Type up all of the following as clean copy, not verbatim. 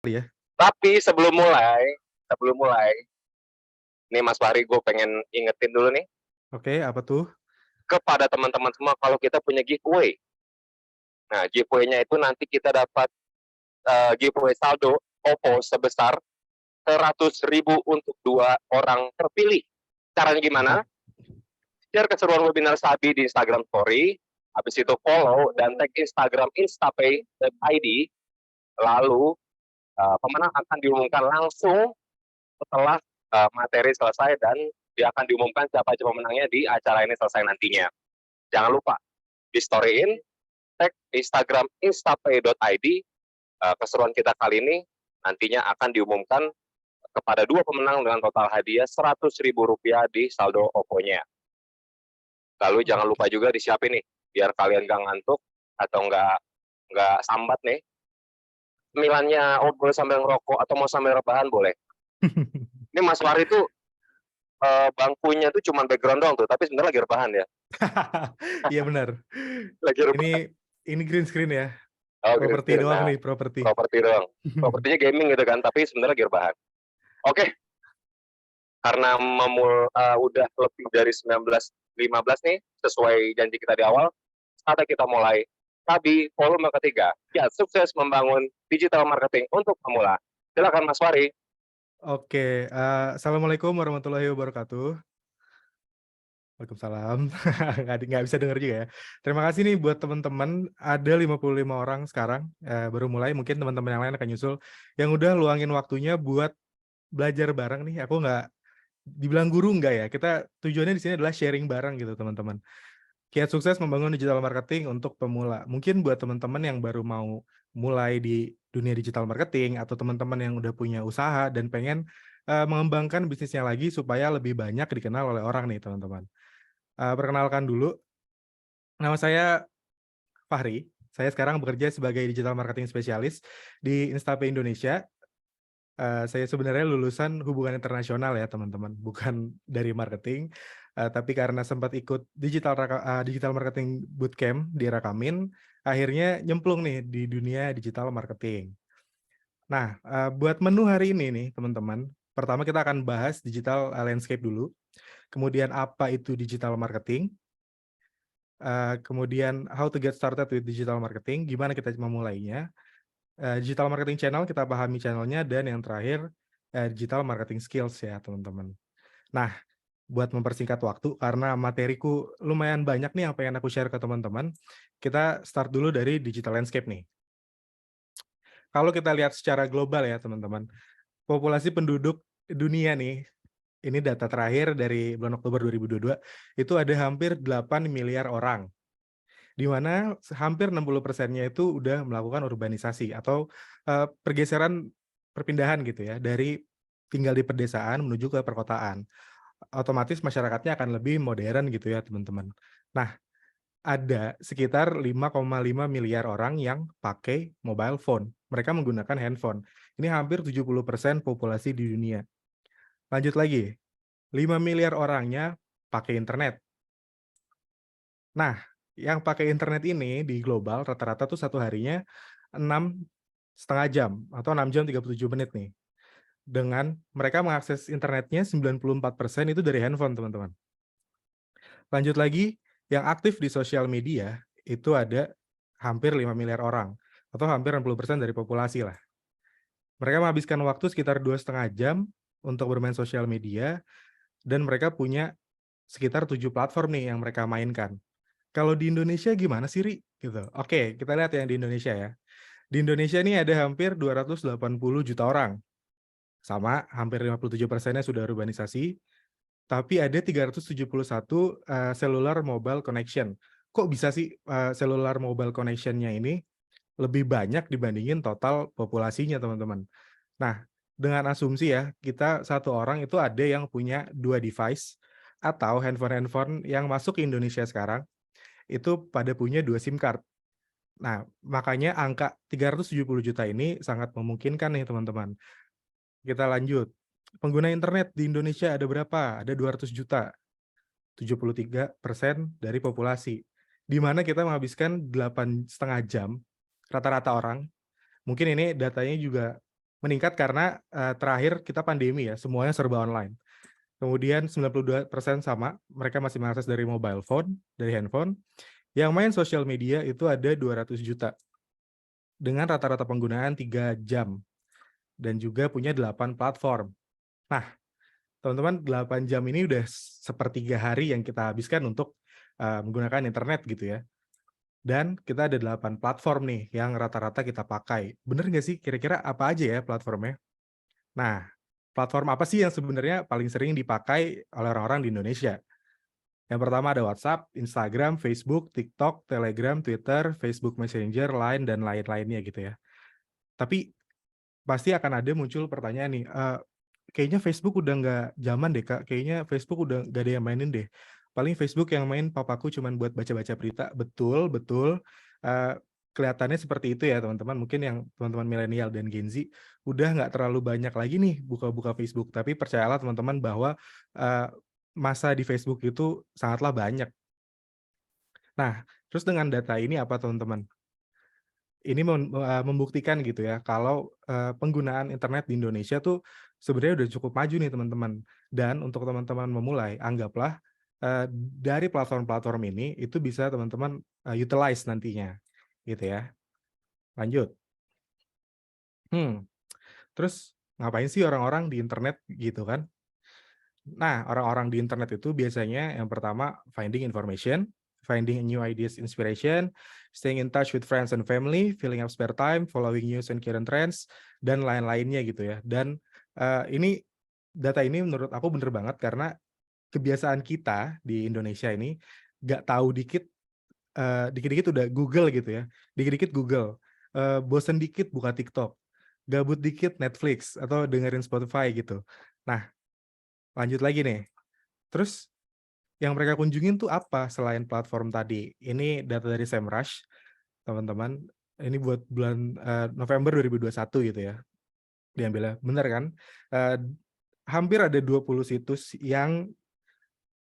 ya. Tapi sebelum mulai, nih Mas Fahri gue pengen ingetin dulu nih Oke, apa tuh? kepada teman-teman semua kalau kita punya giveaway. Nah, giveaway-nya itu nanti kita dapat giveaway saldo OPPO sebesar 100.000 untuk 2 orang terpilih. Caranya gimana? Mantap. Share keseruan webinar Sabi di Instagram Story, habis itu follow dan tag Instagram instapay.id, lalu pemenang akan diumumkan langsung setelah materi selesai dan dia akan diumumkan siapa aja pemenangnya di acara ini selesai nantinya. Jangan lupa di storyin, tag Instagram instapay.id, keseruan kita kali ini nantinya akan diumumkan kepada 2 pemenang dengan total hadiah Rp100.000 di saldo OPPO-nya. Lalu jangan lupa juga disiapin nih, biar kalian gak ngantuk atau nggak sambat nih. Cemilannya boleh sambil ngerokok atau mau sambil rebahan boleh. Ini Mas Fahri tuh bangkunya tuh cuma background doang tuh, tapi sebenarnya lagi rebahan ya. Iya benar. Lagi rebahan. Ini green screen ya. Oh, green Properti screen. doang Nah, nih, properti. properti doang. Propertinya gaming gitu kan, tapi sebenarnya lagi rebahan. Oke, karena udah lebih dari 19.15 nih, sesuai janji kita di awal, saatnya kita mulai Sabi volume ketiga. Ya, sukses membangun digital marketing untuk pemula. Silakan Mas Fahri. Oke, assalamualaikum warahmatullahi wabarakatuh. Waalaikumsalam. Nggak bisa denger juga ya. Terima kasih nih buat teman-teman, ada 55 orang sekarang, baru mulai, mungkin teman-teman yang lain akan nyusul, yang udah luangin waktunya buat belajar bareng nih. Aku nggak dibilang guru nggak ya, kita tujuannya di sini adalah sharing bareng gitu teman-teman. Kiat sukses membangun digital marketing untuk pemula. Mungkin buat teman-teman yang baru mau mulai di dunia digital marketing atau teman-teman yang udah punya usaha dan pengen mengembangkan bisnisnya lagi supaya lebih banyak dikenal oleh orang nih teman-teman. Perkenalkan dulu, nama saya Fahri. Saya sekarang bekerja sebagai digital marketing spesialis di Instapay Indonesia. Saya sebenarnya lulusan hubungan internasional ya teman-teman, bukan dari marketing, tapi karena sempat ikut digital marketing bootcamp di Rakamin, akhirnya nyemplung nih di dunia digital marketing. Nah, buat menu hari ini nih teman-teman, pertama kita akan bahas digital landscape dulu, kemudian apa itu digital marketing, kemudian how to get started with digital marketing, gimana kita memulainya, digital marketing channel, kita pahami channelnya, dan yang terakhir, digital marketing skills ya teman-teman. Nah, buat mempersingkat waktu, karena materiku lumayan banyak nih yang pengen aku share ke teman-teman, kita start dulu dari digital landscape nih. Kalau kita lihat secara global ya teman-teman, populasi penduduk dunia nih, ini data terakhir dari bulan Oktober 2022, itu ada hampir 8 miliar orang. Di mana hampir 60%-nya itu udah melakukan urbanisasi atau pergeseran perpindahan gitu ya, dari tinggal di pedesaan menuju ke perkotaan. Otomatis masyarakatnya akan lebih modern gitu ya teman-teman. Nah, ada sekitar 5,5 miliar orang yang pakai mobile phone. Mereka menggunakan handphone. Ini hampir 70% populasi di dunia. Lanjut lagi, 5 miliar orangnya pakai internet. Nah, yang pakai internet ini di global rata-rata tuh satu harinya 6,5 jam atau 6 jam 37 menit nih. Dengan mereka mengakses internetnya 94% itu dari handphone, teman-teman. Lanjut lagi, yang aktif di sosial media itu ada hampir 5 miliar orang atau hampir 60% dari populasi lah. Mereka menghabiskan waktu sekitar 2,5 jam untuk bermain sosial media dan mereka punya sekitar 7 platform nih yang mereka mainkan. Kalau di Indonesia gimana sih, Ri? Gitu. Oke, kita lihat yang di Indonesia ya. Di Indonesia nih ada hampir 280 juta orang. Sama, hampir 57%-nya sudah urbanisasi, tapi ada 371 cellular mobile connection. Kok bisa sih cellular mobile connection-nya ini lebih banyak dibandingin total populasinya, teman-teman? Nah, dengan asumsi ya, kita satu orang itu ada yang punya 2 device atau handphone-handphone yang masuk ke Indonesia sekarang, itu pada punya 2 SIM card. Nah, makanya angka 370 juta ini sangat memungkinkan nih teman-teman. Kita lanjut. Pengguna internet di Indonesia ada berapa? Ada 200 juta. 73% dari populasi. Di mana kita menghabiskan 8,5 jam rata-rata orang. Mungkin ini datanya juga meningkat karena, terakhir kita pandemi ya, semuanya serba online. Kemudian 92% sama, mereka masih mengakses dari mobile phone, dari handphone. Yang main sosial media itu ada 200 juta, dengan rata-rata penggunaan 3 jam, dan juga punya 8 platform. Nah, teman-teman, 8 jam ini udah sepertiga hari yang kita habiskan untuk, menggunakan internet gitu ya. Dan kita ada 8 platform nih yang rata-rata kita pakai. Bener nggak sih? Kira-kira apa aja ya platformnya? Nah, platform apa sih yang sebenarnya paling sering dipakai oleh orang-orang di Indonesia? Yang pertama ada WhatsApp, Instagram, Facebook, TikTok, Telegram, Twitter, Facebook Messenger, Line, dan lain-lainnya gitu ya. Tapi pasti akan ada muncul pertanyaan nih, kayaknya Facebook udah nggak zaman deh Kak, kayaknya Facebook udah nggak ada yang mainin deh. Paling Facebook yang main papaku cuman buat baca-baca berita. Betul, betul, eee, kelihatannya seperti itu ya teman-teman. Mungkin yang teman-teman milenial dan Gen Z udah nggak terlalu banyak lagi nih buka-buka Facebook. Tapi percayalah teman-teman bahwa, eee, masa di Facebook itu sangatlah banyak. Nah, terus dengan data ini apa teman-teman? Ini membuktikan gitu ya kalau, penggunaan internet di Indonesia tuh sebenarnya udah cukup maju nih teman-teman. Dan untuk teman-teman memulai, anggaplah, dari platform-platform ini itu bisa teman-teman, utilize nantinya, gitu ya. Lanjut, hmm, terus ngapain sih orang-orang di internet gitu kan? Nah, orang-orang di internet itu biasanya yang pertama finding information, finding new ideas, inspiration, staying in touch with friends and family, filling up spare time, following news and current trends, dan lain-lainnya gitu ya. Dan ini data ini menurut aku bener banget karena kebiasaan kita di Indonesia ini nggak tahu dikit, dikit-dikit udah Google gitu ya, dikit-dikit Google, bosen dikit buka TikTok, gabut dikit Netflix atau dengerin Spotify gitu. Nah, lanjut lagi nih. Terus yang mereka kunjungin tuh apa selain platform tadi? Ini data dari Semrush, teman-teman. Ini buat bulan, November 2021 gitu ya, diambilnya. Bener kan? Eee, hampir ada 20 situs yang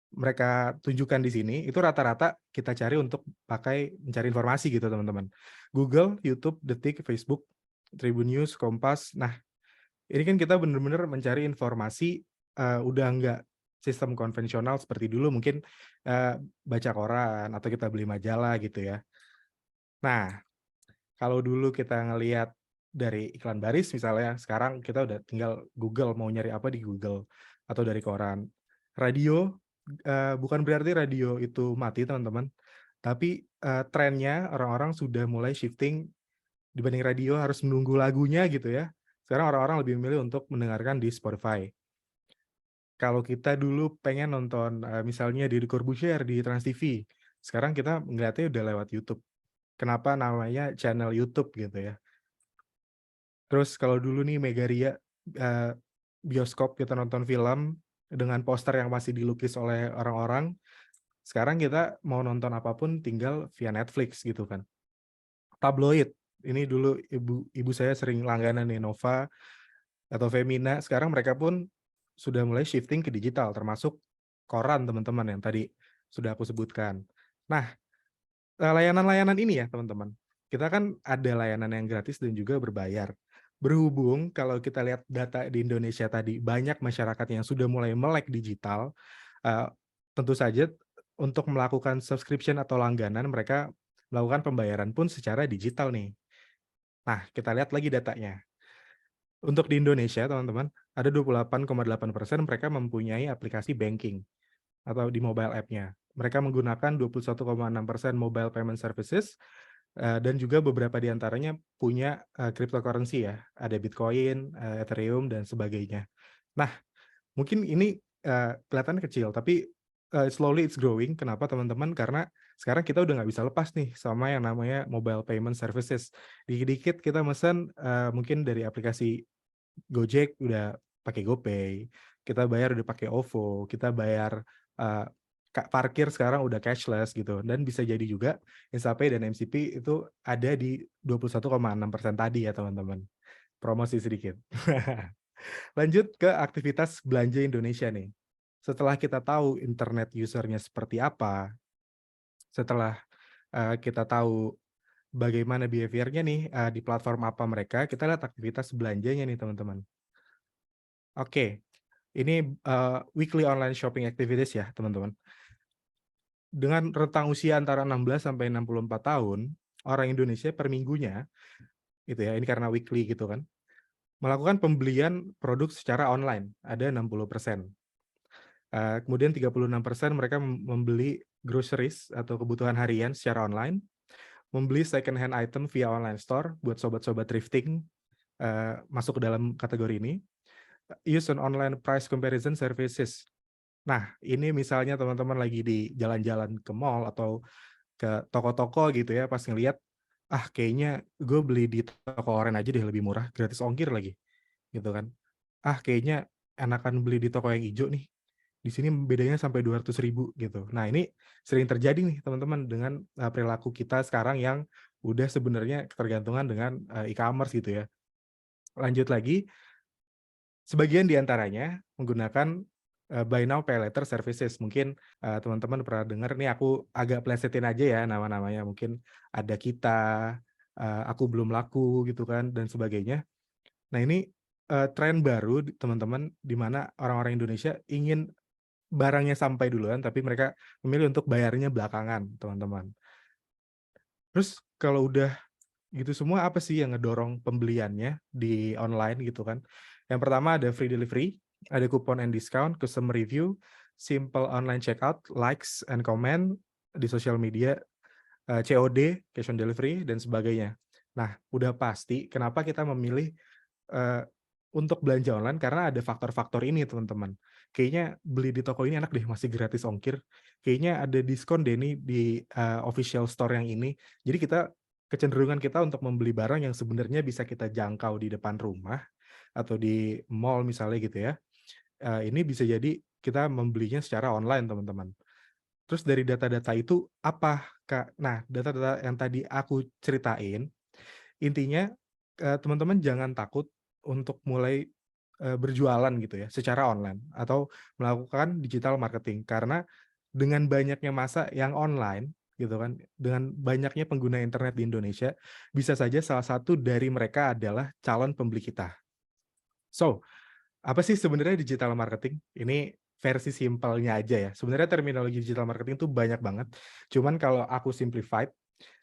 mereka tunjukkan di sini, itu rata-rata kita cari untuk pakai mencari informasi gitu, teman-teman. Google, YouTube, Detik, Facebook, Tribun News, Kompas. Nah, ini kan kita bener-bener mencari informasi, udah nggak sistem konvensional seperti dulu mungkin, baca koran atau kita beli majalah gitu ya. Nah, kalau dulu kita ngelihat dari iklan baris misalnya, sekarang kita udah tinggal Google, mau nyari apa di Google atau dari koran. Radio, bukan berarti radio itu mati teman-teman, tapi, trennya orang-orang sudah mulai shifting dibanding radio harus menunggu lagunya gitu ya, sekarang orang-orang lebih memilih untuk mendengarkan di Spotify. Kalau kita dulu pengen nonton, misalnya Deddy Corbuzier di Trans TV, sekarang kita ngeliatnya udah lewat YouTube. Kenapa namanya channel YouTube gitu ya. Terus kalau dulu nih Megaria, eee, bioskop kita nonton film dengan poster yang masih dilukis oleh orang-orang, sekarang kita mau nonton apapun tinggal via Netflix gitu kan. Tabloid, ini dulu ibu ibu saya sering langganan nih Nova atau Femina, sekarang mereka pun sudah mulai shifting ke digital, termasuk koran teman-teman yang tadi sudah aku sebutkan. Nah, layanan-layanan ini ya teman-teman, kita kan ada layanan yang gratis dan juga berbayar. Berhubung kalau kita lihat data di Indonesia tadi, banyak masyarakat yang sudah mulai melek digital, eee, tentu saja untuk melakukan subscription atau langganan mereka melakukan pembayaran pun secara digital nih. Nah, kita lihat lagi datanya. Untuk di Indonesia teman-teman, ada 28,8% mereka mempunyai aplikasi banking atau di mobile app-nya. Mereka menggunakan 21,6% mobile payment services, dan juga beberapa di antaranya punya, cryptocurrency ya, ada Bitcoin, Ethereum, dan sebagainya. Nah, mungkin ini, kelihatannya kecil, tapi, slowly it's growing. Kenapa teman-teman? Karena sekarang kita udah nggak bisa lepas nih sama yang namanya mobile payment services. Dikit-dikit kita mesen, mungkin dari aplikasi Gojek udah pakai GoPay, kita bayar udah pakai OVO, kita bayar, eee, parkir sekarang udah cashless gitu, dan bisa jadi juga InstaPay dan MCP itu ada di 21,6% tadi ya teman-teman. Promosi sedikit. Lanjut ke aktivitas belanja Indonesia nih. Setelah kita tahu internet user-nya seperti apa, setelah, kita tahu bagaimana behavior-nya nih di platform apa mereka, kita lihat aktivitas belanjanya nih teman-teman. Oke, ini weekly online shopping activities ya teman-teman. Dengan rentang usia antara 16 sampai 64 tahun, orang Indonesia per minggunya, gitu ya, ini karena weekly gitu kan, melakukan pembelian produk secara online, ada 60%. Kemudian 36% mereka membeli groceries atau kebutuhan harian secara online, membeli second hand item via online store buat sobat-sobat thrifting, masuk ke dalam kategori ini. Use an online price comparison services. Nah, ini misalnya teman-teman lagi di jalan-jalan ke mall atau ke toko-toko gitu ya, pas ngelihat, kayaknya gue beli di toko oren aja deh lebih murah, gratis ongkir lagi, gitu kan. Kayaknya enakan beli di toko yang hijau nih, di sini bedanya sampai 200.000 gitu. Nah, ini sering terjadi nih teman-teman dengan perilaku kita sekarang yang udah sebenarnya ketergantungan dengan e-commerce gitu ya. Lanjut lagi, sebagian di antaranya menggunakan buy now pay later services. Mungkin teman-teman pernah dengar nih, aku agak plesetin aja ya nama-namanya. Mungkin ada Kita, Aku Belum Laku gitu kan dan sebagainya. Nah, ini tren baru teman-teman di mana orang-orang Indonesia ingin barangnya sampai duluan tapi mereka memilih untuk bayarnya belakangan, teman-teman. Terus kalau udah gitu semua, apa sih yang ngedorong pembeliannya di online gitu kan? Yang pertama ada free delivery, ada coupon and discount, customer review, simple online checkout, likes and comment di sosial media, COD, cash on delivery, dan sebagainya. Nah, udah pasti kenapa kita memilih untuk belanja online, karena ada faktor-faktor ini teman-teman. Kayaknya beli di toko ini enak deh, masih gratis ongkir. Kayaknya ada diskon deh nih di official store yang ini. Jadi kecenderungan kita untuk membeli barang yang sebenarnya bisa kita jangkau di depan rumah atau di mall misalnya gitu ya. Ini bisa jadi kita membelinya secara online teman-teman. Terus dari data-data itu apa, Kak? Nah, data-data yang tadi aku ceritain, intinya teman-teman jangan takut untuk mulai berjualan gitu ya secara online atau melakukan digital marketing, karena dengan banyaknya masa yang online gitu kan, dengan banyaknya pengguna internet di Indonesia, bisa saja salah satu dari mereka adalah calon pembeli kita. So, apa sih sebenarnya digital marketing? Ini versi simpelnya aja ya. Sebenarnya terminologi digital marketing itu banyak banget. Cuman kalau aku simplified,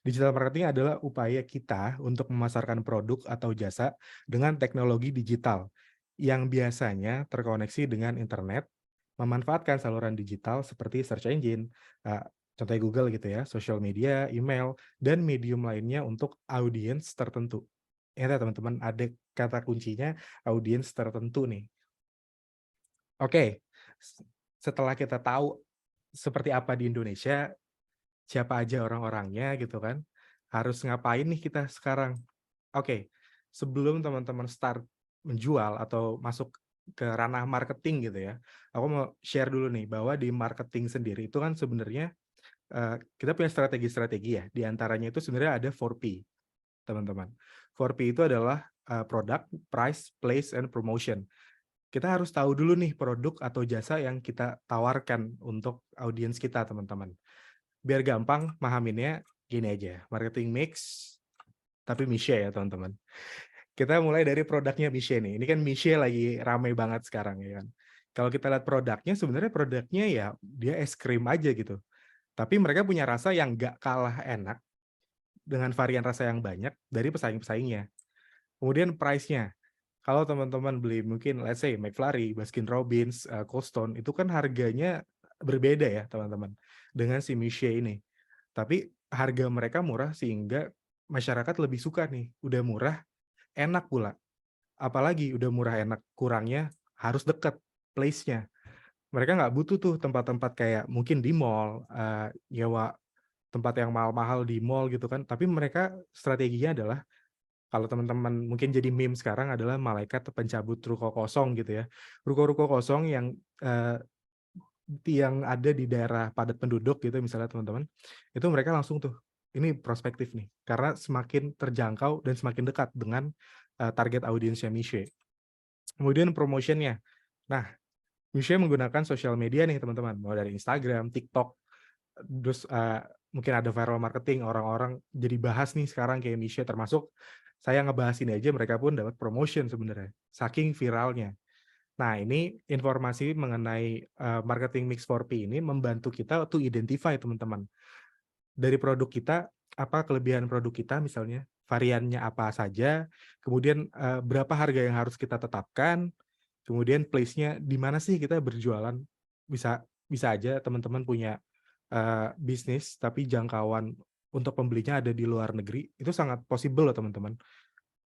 digital marketing adalah upaya kita untuk memasarkan produk atau jasa dengan teknologi digital yang biasanya terkoneksi dengan internet, memanfaatkan saluran digital seperti search engine, contohnya Google gitu ya, social media, email, dan medium lainnya untuk audiens tertentu. Ya teman-teman, ada kata kuncinya audiens tertentu nih. Oke, setelah kita tahu seperti apa di Indonesia, siapa aja orang-orangnya gitu kan, harus ngapain nih kita sekarang? Oke, sebelum teman-teman start menjual atau masuk ke ranah marketing gitu ya, aku mau share dulu nih bahwa di marketing sendiri itu kan sebenarnya kita punya strategi-strategi ya. Di antaranya itu sebenarnya ada 4P, teman-teman. 4P itu adalah product, price, place, and promotion. Kita harus tahu dulu nih produk atau jasa yang kita tawarkan untuk audiens kita, teman-teman. Biar gampang mahaminnya, gini aja, marketing mix, tapi Miche ya teman-teman. Kita mulai dari produknya Miche nih. Ini kan Miche lagi ramai banget sekarang ya kan. Kalau kita lihat produknya, sebenarnya produknya ya dia es krim aja gitu. Tapi mereka punya rasa yang nggak kalah enak dengan varian rasa yang banyak dari pesaing-pesaingnya. Kemudian price-nya. Kalau teman-teman beli mungkin let's say McFlurry, Baskin Robbins, Cold Stone, itu kan harganya berbeda ya teman-teman dengan si Miche ini. Tapi harga mereka murah sehingga masyarakat lebih suka nih. Udah murah, enak pula. Apalagi udah murah enak, kurangnya harus deket place-nya. Mereka nggak butuh tuh tempat-tempat kayak mungkin di mall, nyewa tempat yang mahal-mahal di mall gitu kan. Tapi mereka strateginya adalah, kalau teman-teman mungkin jadi meme sekarang adalah malaikat pencabut ruko kosong gitu ya. Ruko-ruko kosong yang ada di daerah padat penduduk gitu misalnya teman-teman, itu mereka langsung tuh, ini prospektif nih, karena semakin terjangkau dan semakin dekat dengan target audiensnya Miche. Kemudian promotionnya. Nah, Miche menggunakan sosial media nih teman-teman, mau dari Instagram, TikTok, terus mungkin ada viral marketing, orang-orang jadi bahas nih sekarang kayak Misha, termasuk saya ngebahas ini aja mereka pun dapat promotion sebenarnya, saking viralnya. Nah, ini informasi mengenai, marketing mix 4P ini membantu kita to identify teman-teman. Dari produk kita, apa kelebihan produk kita misalnya, variannya apa saja, kemudian, berapa harga yang harus kita tetapkan, kemudian place-nya di mana sih kita berjualan. Bisa bisa aja teman-teman punya, bisnis tapi jangkauan untuk pembelinya ada di luar negeri, itu sangat possible loh teman-teman.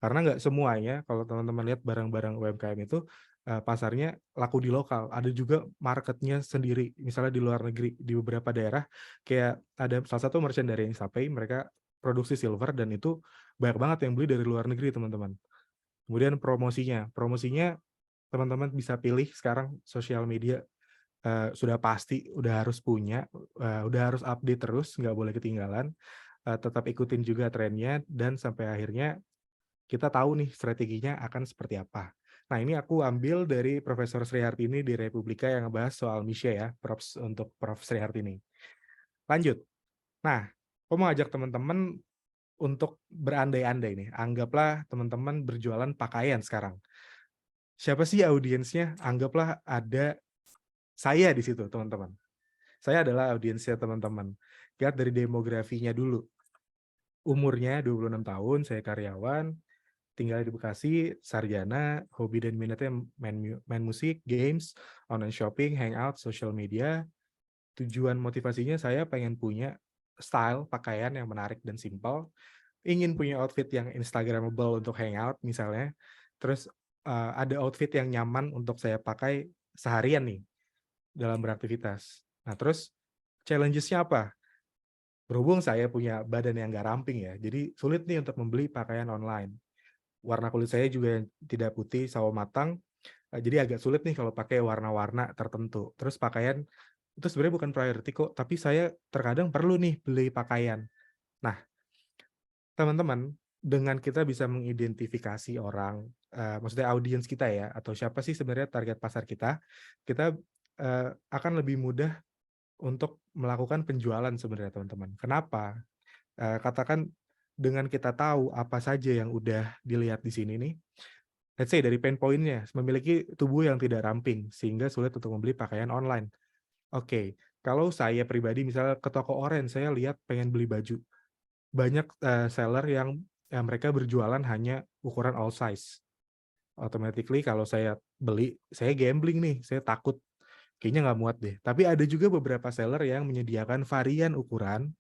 Karena nggak semuanya kalau teman-teman lihat barang-barang UMKM itu, pasarnya laku di lokal, ada juga marketnya sendiri, misalnya di luar negeri, di beberapa daerah, kayak ada salah satu merchant dari Instapay, mereka produksi silver dan itu banyak banget yang beli dari luar negeri, teman-teman. Kemudian promosinya teman-teman bisa pilih sekarang sosial media, sudah pasti udah harus punya, udah harus update terus, nggak boleh ketinggalan, tetap ikutin juga trennya dan sampai akhirnya kita tahu nih strateginya akan seperti apa. Nah, ini aku ambil dari Profesor Srihartini di Republika yang ngebahas soal Misha ya, props untuk Prof. Srihartini. Lanjut. Nah, aku mau ajak teman-teman untuk berandai-andai nih. Anggaplah teman-teman berjualan pakaian sekarang. Siapa sih audiensnya? Anggaplah ada saya di situ, teman-teman. Saya adalah audiensnya teman-teman. Lihat dari demografinya dulu. Umurnya 26 tahun, saya karyawan, tinggal di Bekasi, sarjana, hobi dan minatnya main musik, games, online shopping, hangout, social media. Tujuan motivasinya saya pengen punya style pakaian yang menarik dan simpel, ingin punya outfit yang instagramable untuk hangout misalnya, terus ada outfit yang nyaman untuk saya pakai seharian nih dalam beraktivitas. Nah terus challenges-nya apa? Berhubung saya punya badan yang nggak ramping ya, jadi sulit nih untuk membeli pakaian online. Warna kulit saya juga yang tidak putih sawo matang, jadi agak sulit nih kalau pakai warna-warna tertentu. Terus pakaian itu sebenarnya bukan priority kok, tapi saya terkadang perlu nih beli pakaian. Nah, teman-teman, dengan kita bisa mengidentifikasi orang, maksudnya audiens kita ya, atau siapa sih sebenarnya target pasar kita akan lebih mudah untuk melakukan penjualan sebenarnya teman-teman. Kenapa? Katakan dengan kita tahu apa saja yang udah dilihat di sini nih, let's say dari pain point-nya, memiliki tubuh yang tidak ramping, sehingga sulit untuk membeli pakaian online. Oke, kalau saya pribadi misalnya ke toko oren, saya lihat pengen beli baju. Banyak seller yang mereka berjualan hanya ukuran all size. Automatically kalau saya beli, saya gambling nih, saya takut kayaknya nggak muat deh. Tapi ada juga beberapa seller yang menyediakan varian ukuran,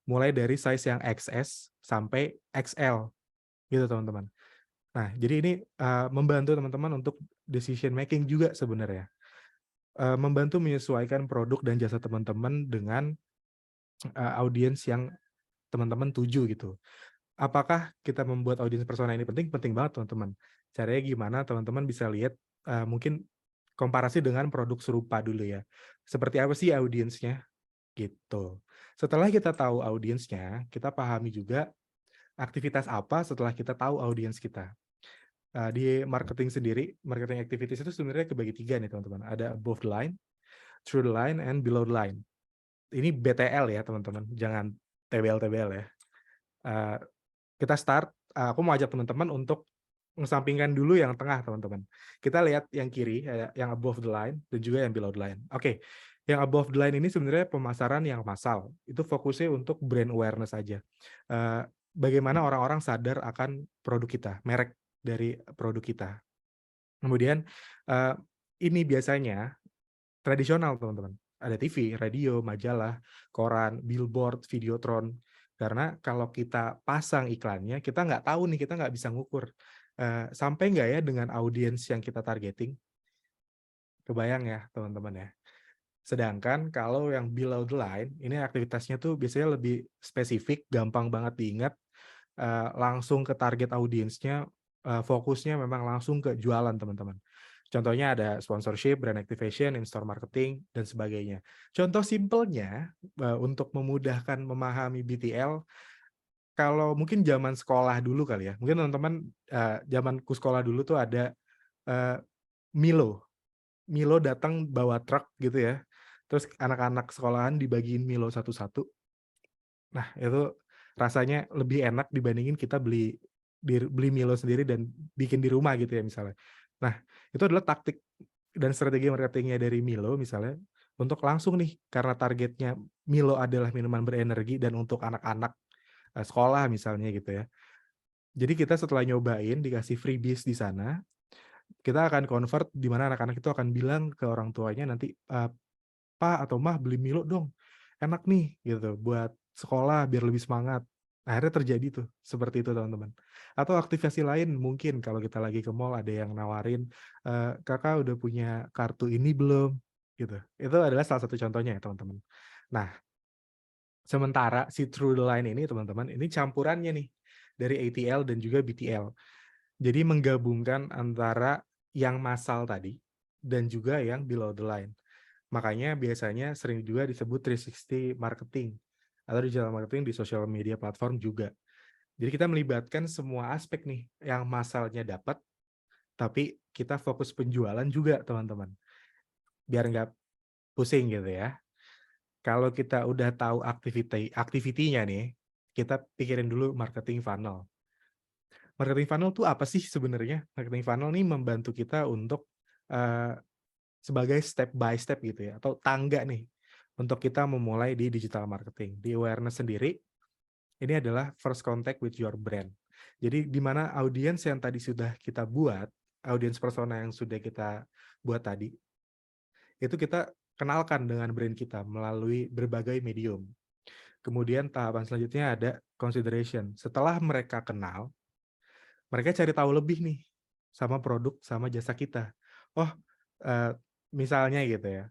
mulai dari size yang XS sampai XL, gitu teman-teman. Nah, jadi ini membantu teman-teman untuk decision making juga sebenarnya. Membantu menyesuaikan produk dan jasa teman-teman dengan audiens yang teman-teman tuju gitu. Apakah kita membuat audiens persona ini penting? Penting banget teman-teman. Caranya gimana teman-teman bisa lihat mungkin komparasi dengan produk serupa dulu ya. Seperti apa sih audiensnya? Gitu. Setelah kita tahu audiensnya, kita pahami juga aktivitas apa setelah kita tahu audiens kita. Di marketing sendiri, marketing activities itu sebenarnya kebagi 3 nih teman-teman. Ada above the line, through the line, and below the line. Ini BTL ya teman-teman, jangan TBL-TBL ya. Uh, kita start, aku mau ajak teman-teman untuk mengesampingkan dulu yang tengah teman-teman. Kita lihat yang kiri, yang above the line, dan juga yang below the line. Oke, yang above the line ini sebenarnya pemasaran yang massal. Itu fokusnya untuk brand awareness aja. Bagaimana orang-orang sadar akan produk kita, merek dari produk kita. Kemudian, ini biasanya tradisional teman-teman. Ada TV, radio, majalah, koran, billboard, videotron. Karena kalau kita pasang iklannya, kita nggak tahu nih, kita nggak bisa ngukur. Sampai nggak ya dengan audiens yang kita targeting? Kebayang ya teman-teman ya. Sedangkan kalau yang below the line, ini aktivitasnya tuh biasanya lebih spesifik, gampang banget diingat, langsung ke target audiensnya, fokusnya memang langsung ke jualan teman-teman. Contohnya ada sponsorship, brand activation, in-store marketing, dan sebagainya. Contoh simpelnya, untuk memudahkan memahami BTL, kalau mungkin zaman sekolah dulu kali ya, mungkin teman-teman zamanku sekolah dulu tuh ada Milo. Milo datang bawa truk gitu ya, terus anak-anak sekolahan dibagiin Milo satu-satu. Nah, itu rasanya lebih enak dibandingin kita beli Milo sendiri dan bikin di rumah gitu ya misalnya. Nah, itu adalah taktik dan strategi marketingnya dari Milo misalnya untuk langsung nih karena targetnya Milo adalah minuman berenergi dan untuk anak-anak sekolah misalnya gitu ya. Jadi kita setelah nyobain dikasih freebies di sana, kita akan convert di mana anak-anak itu akan bilang ke orang tuanya nanti, "Pa atau Mah beli Milo dong, enak nih," gitu, "buat sekolah biar lebih semangat." Akhirnya terjadi tuh, seperti itu teman-teman. Atau aktivasi lain mungkin kalau kita lagi ke mall ada yang nawarin, "Kakak udah punya kartu ini belum?" Gitu. Itu adalah salah satu contohnya ya teman-teman. Nah, sementara si Through the Line ini teman-teman, ini campurannya nih, dari ATL dan juga BTL. Jadi menggabungkan antara yang massal tadi, dan juga yang below the line. Makanya biasanya sering juga disebut 360 marketing atau digital marketing di social media platform juga. Jadi kita melibatkan semua aspek nih, yang massalnya dapat, tapi kita fokus penjualan juga teman-teman, biar nggak pusing gitu ya. Kalau kita udah tahu activity-nya nih, kita pikirin dulu marketing funnel. Marketing funnel tuh apa sih sebenarnya? Marketing funnel nih membantu kita untuk eh, sebagai step by step gitu ya, atau tangga nih untuk kita memulai di digital marketing. Di awareness sendiri, ini adalah first contact with your brand. Jadi di mana audiens yang tadi sudah kita buat, audiens persona yang sudah kita buat tadi, itu kita kenalkan dengan brand kita melalui berbagai medium. Kemudian tahapan selanjutnya ada consideration. Setelah mereka kenal, mereka cari tahu lebih nih sama produk, sama jasa kita. Oh, eh, misalnya gitu ya.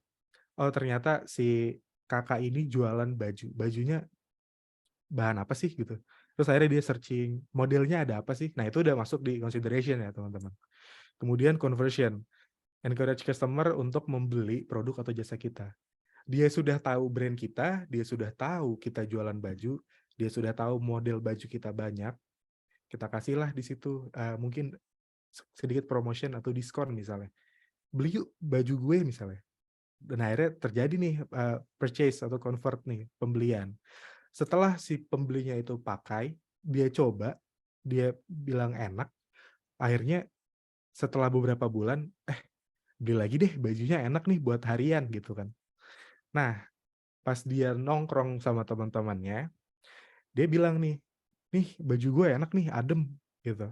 Oh, ternyata si kakak ini jualan baju. Bajunya bahan apa sih gitu. Terus akhirnya dia searching modelnya ada apa sih. Nah, itu udah masuk di consideration ya, teman-teman. Kemudian conversion. Encourage customer untuk membeli produk atau jasa kita. Dia sudah tahu brand kita, dia sudah tahu kita jualan baju, dia sudah tahu model baju kita banyak. Kita kasihlah di situ mungkin sedikit promotion atau diskon misalnya. Beli yuk baju gue misalnya. Dan akhirnya terjadi nih purchase atau convert nih, pembelian. Setelah si pembelinya itu pakai, dia coba, dia bilang enak, akhirnya setelah beberapa bulan, beli lagi deh bajunya enak nih buat harian gitu kan. Nah, pas dia nongkrong sama teman-temannya, dia bilang nih baju gue enak nih, adem gitu.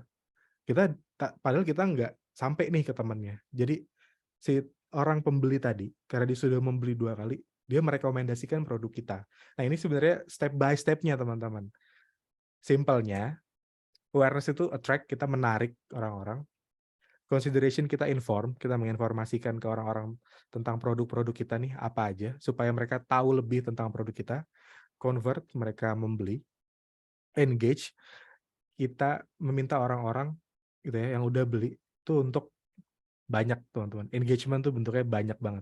Padahal kita nggak sampai nih ke temannya. Jadi si orang pembeli tadi, karena dia sudah membeli 2 kali, dia merekomendasikan produk kita. Nah, ini sebenarnya step by step-nya teman-teman. Simpelnya, awareness itu attract, kita menarik orang-orang. Consideration kita inform, kita menginformasikan ke orang-orang tentang produk-produk kita nih apa aja, supaya mereka tahu lebih tentang produk kita. Convert, mereka membeli. Engage, kita meminta orang-orang gitu ya yang udah beli itu untuk banyak teman-teman. Engagement tuh bentuknya banyak banget.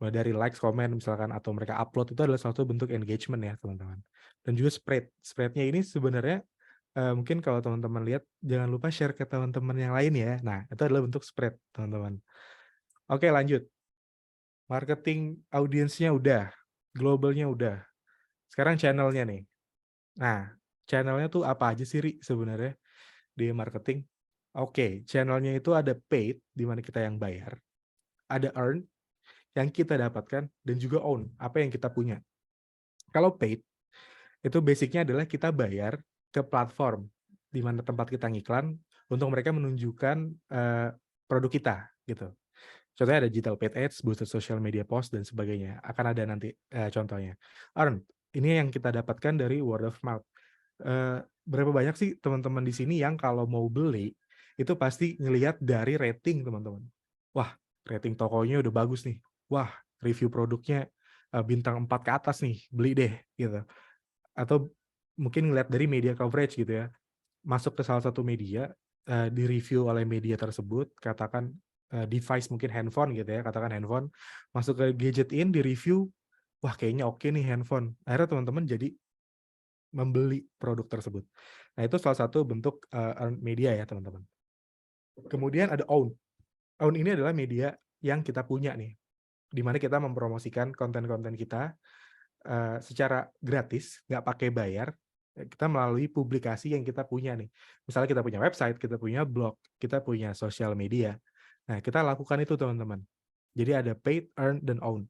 Mulai dari likes, komen misalkan atau mereka upload itu adalah suatu bentuk engagement ya teman-teman. Dan juga spread. Spreadnya ini sebenarnya mungkin kalau teman-teman lihat jangan lupa share ke teman-teman yang lain ya. Nah, itu adalah bentuk spread teman-teman. Oke, lanjut. Marketing audiensnya udah, globalnya udah. Sekarang channelnya nih. Nah, channelnya tuh apa aja sih Ri sebenarnya di marketing? Oke, channelnya itu ada paid, di mana kita yang bayar. Ada earn, yang kita dapatkan, dan juga own, apa yang kita punya. Kalau paid, itu basicnya adalah kita bayar ke platform, di mana tempat kita ngiklan, untuk mereka menunjukkan produk kita, gitu. Contohnya ada digital paid ads, boosted social media post, dan sebagainya. Akan ada nanti contohnya. Earn, ini yang kita dapatkan dari word of mouth. Berapa banyak sih teman-teman di sini yang kalau mau beli, itu pasti ngelihat dari rating teman-teman. Wah, rating tokonya udah bagus nih. Wah, review produknya bintang 4 ke atas nih, beli deh gitu. Atau mungkin ngelihat dari media coverage gitu ya. Masuk ke salah satu media, di-review oleh media tersebut, katakan device mungkin handphone gitu ya, katakan handphone, masuk ke Gadget In, di-review, wah kayaknya oke nih handphone. Akhirnya teman-teman jadi membeli produk tersebut. Nah, itu salah satu bentuk earned media ya teman-teman. Kemudian ada own. Own ini adalah media yang kita punya nih, di mana kita mempromosikan konten-konten kita secara gratis, nggak pakai bayar, kita melalui publikasi yang kita punya nih. Misalnya kita punya website, kita punya blog, kita punya sosial media. Nah, kita lakukan itu teman-teman. Jadi ada paid, earn, dan own.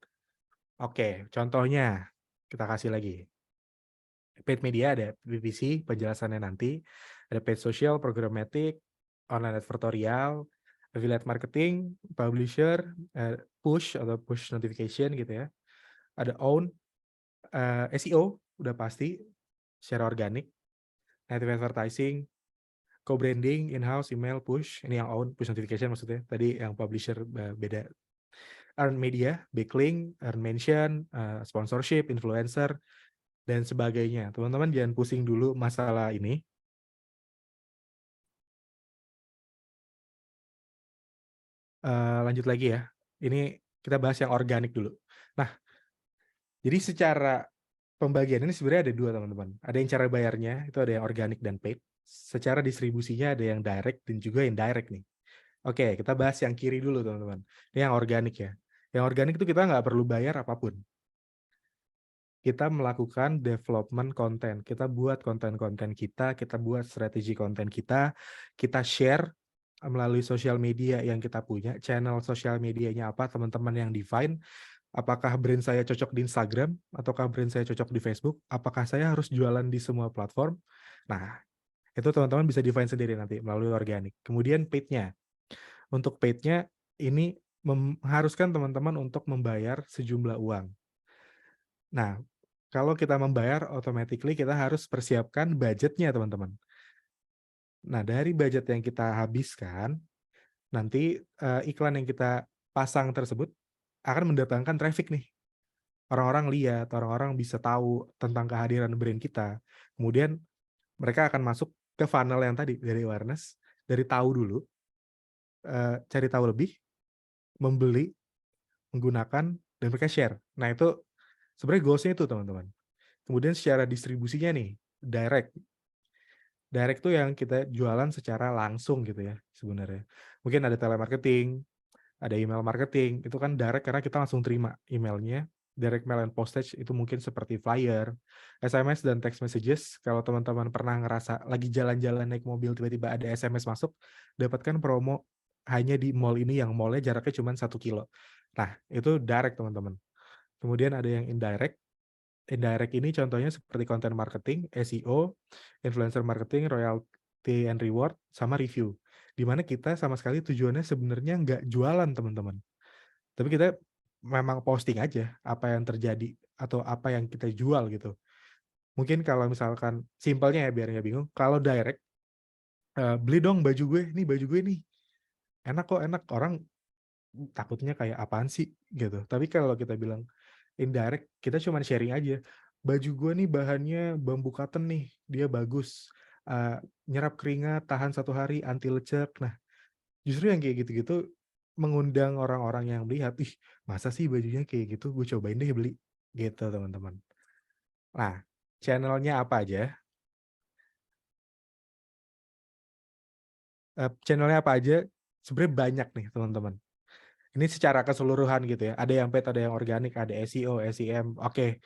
Oke, contohnya kita kasih lagi. Paid media ada PPC, penjelasannya nanti. Ada paid social, programmatic, online advertorial, affiliate marketing, publisher, push atau push notification gitu ya. Ada own, SEO udah pasti secara organik, native advertising, co-branding, in-house, email, push, ini yang own, push notification maksudnya. Tadi yang publisher beda. Earn media, backlink, earn mention, sponsorship, influencer, dan sebagainya. Teman-teman jangan pusing dulu masalah ini. Lanjut lagi ya. Ini kita bahas yang organik dulu. Nah, jadi secara pembagian ini sebenarnya ada dua teman-teman. Ada yang cara bayarnya, itu ada yang organik dan paid. Secara distribusinya ada yang direct dan juga yang indirect nih. Oke, kita bahas yang kiri dulu teman-teman. Ini yang organik ya. Yang organik itu kita nggak perlu bayar apapun. Kita melakukan development konten. Kita buat konten-konten kita buat strategi konten kita share melalui sosial media yang kita punya. Channel sosial medianya apa, teman-teman yang define. Apakah brand saya cocok di Instagram, ataukah brand saya cocok di Facebook? Apakah saya harus jualan di semua platform? Nah, itu teman-teman bisa define sendiri nanti melalui organik. Kemudian paid-nya. Untuk paid-nya, ini mengharuskan teman-teman untuk membayar sejumlah uang. Nah, kalau kita membayar, automatically kita harus persiapkan budgetnya, teman-teman. Nah, dari budget yang kita habiskan, nanti iklan yang kita pasang tersebut akan mendatangkan traffic nih. Orang-orang lihat, orang-orang bisa tahu tentang kehadiran brand kita. Kemudian mereka akan masuk ke funnel yang tadi, dari awareness, dari tahu dulu, cari tahu lebih, membeli, menggunakan, dan mereka share. Nah, itu sebenarnya goals-nya itu, teman-teman. Kemudian secara distribusinya nih, direct. Direct tuh yang kita jualan secara langsung gitu ya sebenarnya. Mungkin ada telemarketing, ada email marketing, itu kan direct karena kita langsung terima emailnya. Direct mail and postage itu mungkin seperti flyer, SMS dan text messages. Kalau teman-teman pernah ngerasa lagi jalan-jalan naik mobil tiba-tiba ada SMS masuk, dapatkan promo hanya di mall ini yang mallnya jaraknya cuma 1 kilo. Nah, itu direct teman-teman. Kemudian ada yang indirect. Indirect ini contohnya seperti content marketing, SEO, influencer marketing, royalty and reward, sama review. Di mana kita sama sekali tujuannya sebenarnya nggak jualan, teman-teman. Tapi kita memang posting aja apa yang terjadi atau apa yang kita jual gitu. Mungkin kalau misalkan simpelnya ya biar nggak bingung, kalau direct, beli dong baju gue, nih baju gue nih. Enak kok, enak. Orang takutnya kayak apaan sih gitu. Tapi kalau kita bilang indirect, kita cuma sharing aja. Baju gue nih bahannya bambu cotton nih, dia bagus. Nyerap keringat, tahan 1 hari, anti lecek. Nah, justru yang kayak gitu-gitu mengundang orang-orang yang melihat, ih masa sih bajunya kayak gitu, gue cobain deh beli. Gitu teman-teman. Nah, channelnya apa aja? Channelnya apa aja? Sebenarnya banyak nih teman-teman. Ini secara keseluruhan gitu ya. Ada yang paid, ada yang organik, ada SEO, SEM. Oke.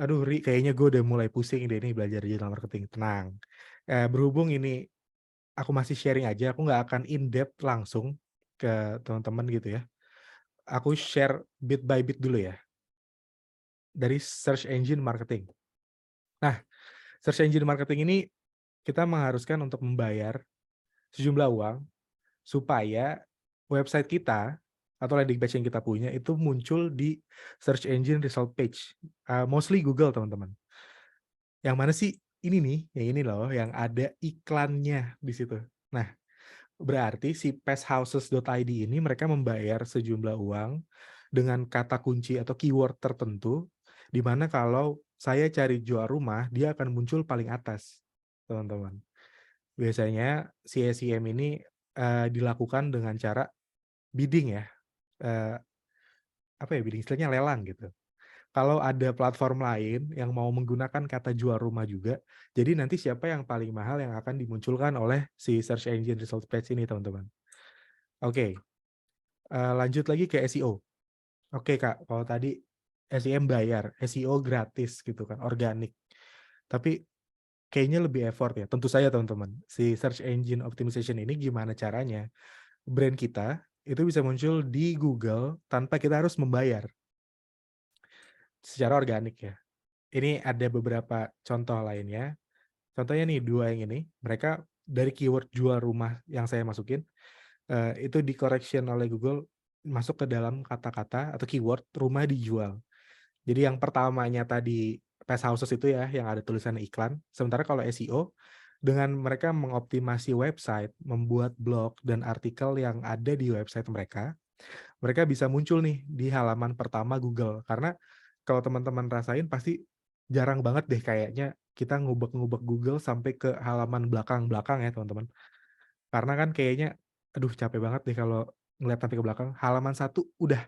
Aduh, Ri, kayaknya gue udah mulai pusing deh nih belajar digital marketing. Tenang. Berhubung ini aku masih sharing aja, aku nggak akan in-depth langsung ke teman-teman gitu ya. Aku share bit by bit dulu ya. Dari search engine marketing. Nah, search engine marketing ini kita mengharuskan untuk membayar sejumlah uang supaya website kita atau landing page yang kita punya itu muncul di search engine result page. Mostly Google, teman-teman. Yang mana sih ini nih, yang ini loh, yang ada iklannya di situ. Nah, berarti si pesthouses.id ini mereka membayar sejumlah uang dengan kata kunci atau keyword tertentu, di mana kalau saya cari jual rumah, dia akan muncul paling atas, teman-teman. Biasanya si SEM ini dilakukan dengan cara bidding ya, apa ya, bidding istilahnya lelang gitu. Kalau ada platform lain yang mau menggunakan kata jual rumah juga, jadi nanti siapa yang paling mahal yang akan dimunculkan oleh si search engine result page ini, teman-teman. Oke, lanjut lagi ke SEO. Oke Kak, kalau tadi SEM bayar, SEO gratis gitu kan, organik. Tapi kayaknya lebih effort ya. Tentu saja teman-teman, si search engine optimization ini gimana caranya brand kita itu bisa muncul di Google tanpa kita harus membayar secara organik ya. Ini ada beberapa contoh lainnya. Contohnya nih 2 yang ini, mereka dari keyword jual rumah yang saya masukin, itu di-correction oleh Google masuk ke dalam kata-kata atau keyword rumah dijual. Jadi yang pertamanya tadi pest houses itu ya, yang ada tulisan iklan. Sementara kalau SEO, dengan mereka mengoptimasi website, membuat blog dan artikel yang ada di website mereka, mereka bisa muncul nih di halaman pertama Google. Karena kalau teman-teman rasain pasti jarang banget deh kayaknya kita ngubek-ngubek Google sampai ke halaman belakang-belakang ya teman-teman. Karena kan kayaknya, aduh capek banget deh kalau ngeliat sampai ke belakang. Halaman satu udah,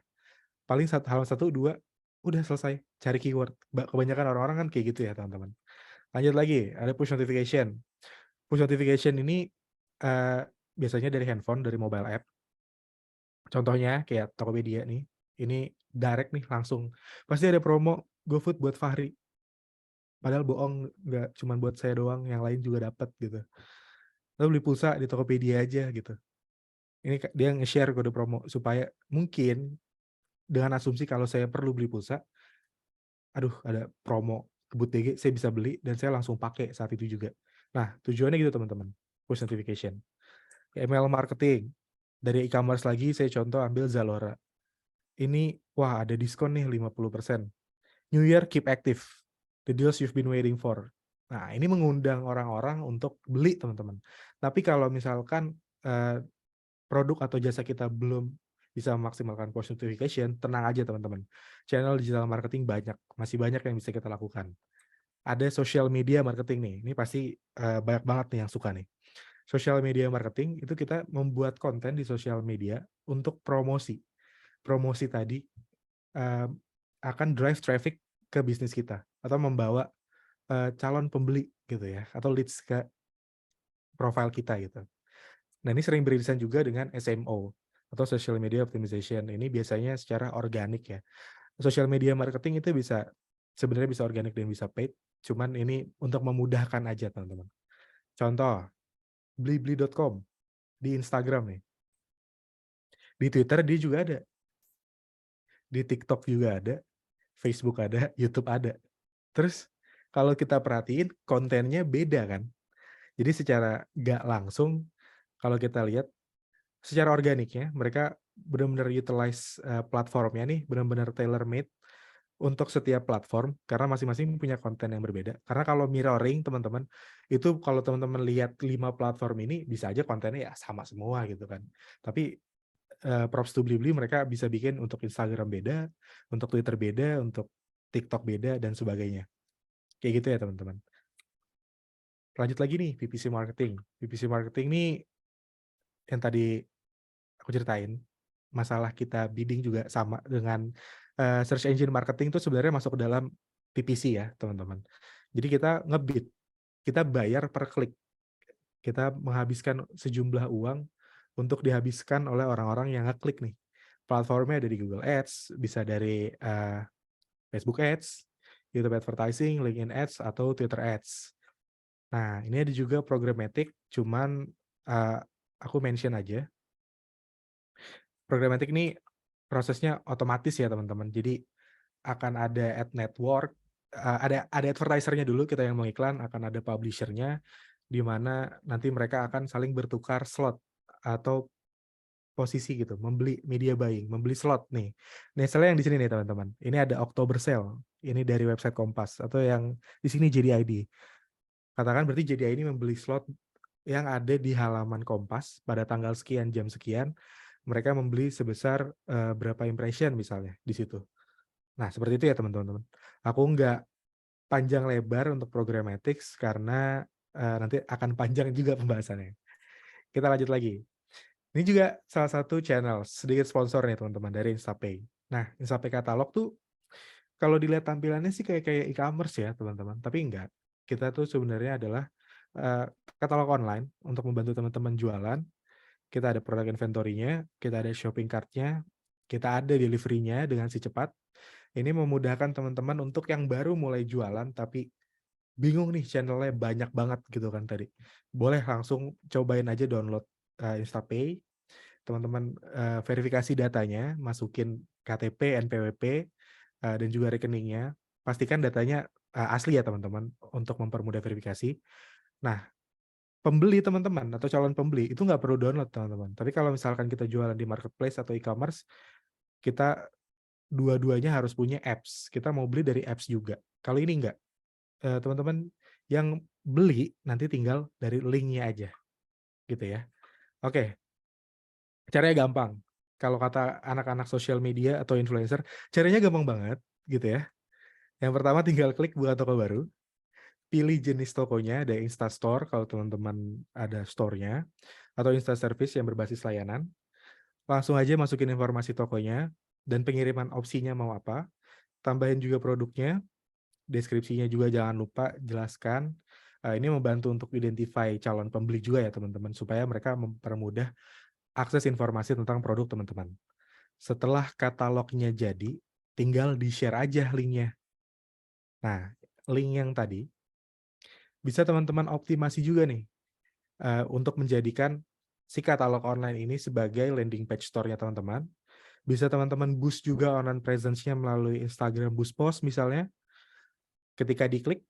paling halaman satu, dua, udah selesai cari keyword. Kebanyakan orang-orang kan kayak gitu ya teman-teman. Lanjut lagi, ada push notification. Push notification ini biasanya dari handphone, dari mobile app. Contohnya kayak Tokopedia nih, ini direct nih langsung. Pasti ada promo GoFood buat Fahri. Padahal bohong, nggak cuma buat saya doang, yang lain juga dapat gitu. Lalu beli pulsa di Tokopedia aja gitu. Ini dia nge-share kode promo supaya mungkin dengan asumsi kalau saya perlu beli pulsa, aduh ada promo kebut DG, saya bisa beli dan saya langsung pakai saat itu juga. Nah, tujuannya gitu teman-teman, push notification. Email marketing, dari e-commerce lagi saya contoh ambil Zalora. Ini, wah ada diskon nih 50%. New Year keep active, the deals you've been waiting for. Nah, ini mengundang orang-orang untuk beli teman-teman. Tapi kalau misalkan produk atau jasa kita belum bisa memaksimalkan push notification, tenang aja teman-teman. Channel digital marketing banyak, masih banyak yang bisa kita lakukan. Ada social media marketing nih, ini pasti banyak banget nih yang suka nih. Social media marketing itu kita membuat konten di social media untuk promosi. Promosi tadi akan drive traffic ke bisnis kita atau membawa calon pembeli gitu ya, atau leads ke profile kita gitu. Nah, ini sering beririsan juga dengan SMO atau social media optimization. Ini biasanya secara organik ya. Social media marketing itu bisa sebenarnya bisa organik dan bisa paid, cuman ini untuk memudahkan aja teman-teman. Contoh, blibli.com di Instagram nih. Di Twitter dia juga ada. Di TikTok juga ada, Facebook ada, YouTube ada. Terus kalau kita perhatiin kontennya beda kan. Jadi secara nggak langsung kalau kita lihat secara organiknya mereka benar-benar utilize platformnya nih benar-benar tailor made untuk setiap platform karena masing-masing punya konten yang berbeda. Karena kalau mirroring teman-teman itu kalau teman-teman lihat 5 platform ini bisa aja kontennya ya sama semua gitu kan. Tapi props to Blibli mereka bisa bikin untuk Instagram beda, untuk Twitter beda, untuk TikTok beda dan sebagainya. Kayak gitu ya teman-teman. Lanjut lagi nih PPC marketing. PPC marketing nih yang tadi aku ceritain, masalah kita bidding juga sama dengan search engine marketing itu sebenarnya masuk ke dalam PPC ya, teman-teman. Jadi kita ngebid, kita bayar per klik. Kita menghabiskan sejumlah uang untuk dihabiskan oleh orang-orang yang ngeklik nih. Platformnya dari Google Ads, bisa dari Facebook Ads, YouTube Advertising, LinkedIn Ads, atau Twitter Ads. Nah, ini ada juga programmatic, cuman aku mention aja. Programmatic ini prosesnya otomatis ya teman-teman. Jadi akan ada ad network, ada advertisernya dulu kita yang mengiklan, akan ada publishernya, di mana nanti mereka akan saling bertukar slot atau posisi gitu, membeli media buying, membeli slot nih. Nah, misalnya yang di sini nih teman-teman, ini ada October Sale, ini dari website Kompas, atau yang di sini JDID. Katakan berarti JDID ini membeli slot yang ada di halaman Kompas pada tanggal sekian, jam sekian, mereka membeli sebesar berapa impression misalnya di situ. Nah, seperti itu ya teman-teman. Aku nggak panjang lebar untuk programmatics karena nanti akan panjang juga pembahasannya. Kita lanjut lagi. Ini juga salah satu channel, sedikit sponsor nih teman-teman dari Instapay. Nah, Instapay Katalog tuh kalau dilihat tampilannya sih kayak e-commerce ya teman-teman, tapi enggak. Kita tuh sebenarnya adalah katalog online untuk membantu teman-teman jualan. Kita ada produk inventory-nya, kita ada shopping cart-nya, kita ada delivery-nya dengan si cepat, Ini memudahkan teman-teman untuk yang baru mulai jualan tapi bingung nih channelnya banyak banget gitu kan tadi. Boleh langsung cobain aja download InstaPay. Teman-teman verifikasi datanya, masukin KTP, NPWP, dan juga rekeningnya. Pastikan datanya asli ya teman-teman untuk mempermudah verifikasi. Nah, pembeli teman-teman atau calon pembeli itu nggak perlu download teman-teman. Tapi kalau misalkan kita jualan di marketplace atau e-commerce, kita dua-duanya harus punya apps. Kita mau beli dari apps juga. Kalau ini enggak, teman-teman yang beli nanti tinggal dari linknya aja, gitu ya. Oke, caranya gampang. Kalau kata anak-anak sosial media atau influencer, caranya gampang banget, gitu ya. Yang pertama tinggal klik buka toko baru, pilih jenis tokonya, ada Insta Store kalau teman-teman ada store-nya, atau Insta Service yang berbasis layanan. Langsung aja masukin informasi tokonya, dan pengiriman opsinya mau apa. Tambahin juga produknya, deskripsinya juga jangan lupa jelaskan. Ini membantu untuk identify calon pembeli juga ya teman-teman, supaya mereka mempermudah akses informasi tentang produk teman-teman. Setelah katalognya jadi, tinggal di-share aja linknya. Nah, link yang tadi bisa teman-teman optimasi juga nih untuk menjadikan si katalog online ini sebagai landing page store-nya teman-teman. Bisa teman-teman boost juga online presence-nya melalui Instagram Boost Post misalnya. Ketika diklik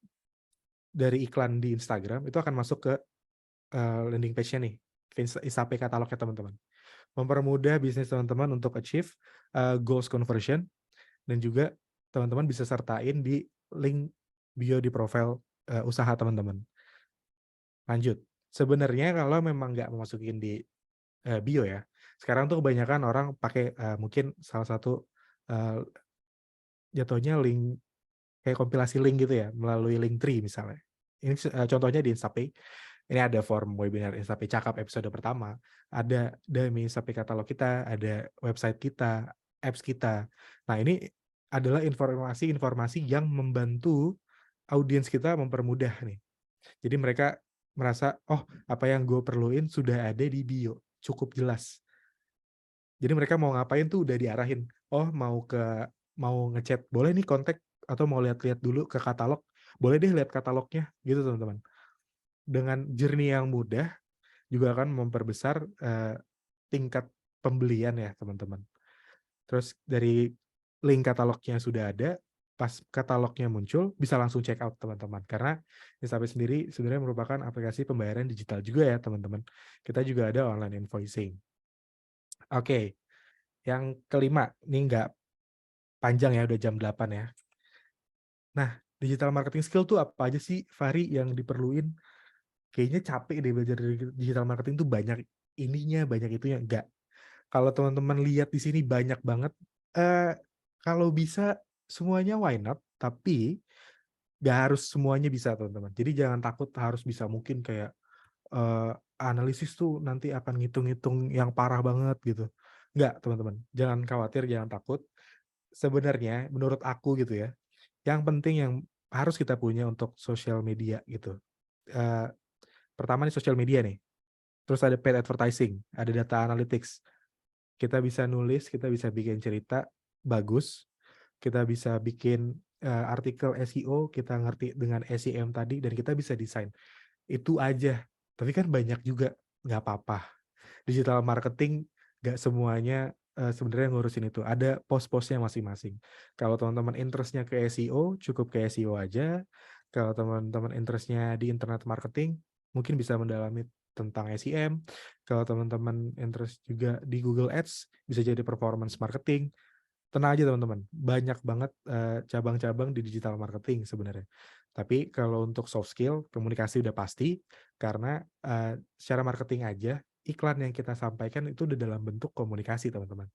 dari iklan di Instagram, itu akan masuk ke landing page-nya nih, ke InstaPay katalognya teman-teman. Mempermudah bisnis teman-teman untuk achieve goals conversion, dan juga teman-teman bisa sertain di link bio di profile usaha teman-teman. Lanjut. Sebenarnya kalau memang nggak memasukin di bio ya, sekarang tuh kebanyakan orang pakai mungkin salah satu jatuhnya link kayak kompilasi link gitu ya, melalui Linktree misalnya. Ini contohnya di InstaPay. Ini ada form webinar InstaPay Cakap episode pertama, ada demi InstaPay katalog kita, ada website kita, apps kita. Nah, ini adalah informasi-informasi yang membantu audiens kita mempermudah nih. Jadi mereka merasa, oh apa yang gue perluin sudah ada di bio, cukup jelas. Jadi mereka mau ngapain tuh udah diarahin. Oh mau ngechat, boleh nih kontak, atau mau lihat-lihat dulu ke katalog, boleh deh lihat katalognya, gitu teman-teman. Dengan journey yang mudah, juga akan memperbesar tingkat pembelian ya teman-teman. Terus dari link katalognya sudah ada, pas katalognya muncul, bisa langsung check out teman-teman. Karena InstaPay sendiri sebenarnya merupakan aplikasi pembayaran digital juga ya teman-teman. Kita juga ada online invoicing. Oke, yang kelima, ini nggak panjang ya, udah jam 8 ya. Nah, digital marketing skill tuh apa aja sih, Fahri, yang diperluin? Kayaknya capek deh belajar dari digital marketing tuh banyak ininya, banyak itunya. Enggak. Kalau teman-teman lihat di sini banyak banget. Kalau bisa semuanya why not, tapi nggak harus semuanya bisa teman-teman. Jadi jangan takut harus bisa, mungkin kayak analisis tuh nanti akan ngitung-ngitung yang parah banget gitu. Enggak teman-teman, jangan khawatir, jangan takut. Sebenarnya menurut aku gitu ya, yang penting yang harus kita punya untuk sosial media gitu. Pertama nih sosial media nih, terus ada paid advertising, ada data analytics. Kita bisa nulis, kita bisa bikin cerita bagus, kita bisa bikin artikel SEO, kita ngerti dengan SEM tadi, dan kita bisa desain. Itu aja. Tapi kan banyak juga, nggak apa-apa. Digital marketing nggak semuanya sebenarnya ngurusin itu. Ada pos-posnya masing-masing. Kalau teman-teman interest-nya ke SEO, cukup ke SEO aja. Kalau teman-teman interest-nya di internet marketing, mungkin bisa mendalami tentang SEM. Kalau teman-teman interest juga di Google Ads, bisa jadi performance marketing. Tenang aja teman-teman, banyak banget cabang-cabang di digital marketing sebenarnya. Tapi kalau untuk soft skill, komunikasi udah pasti, karena secara marketing aja, iklan yang kita sampaikan itu udah dalam bentuk komunikasi teman-teman.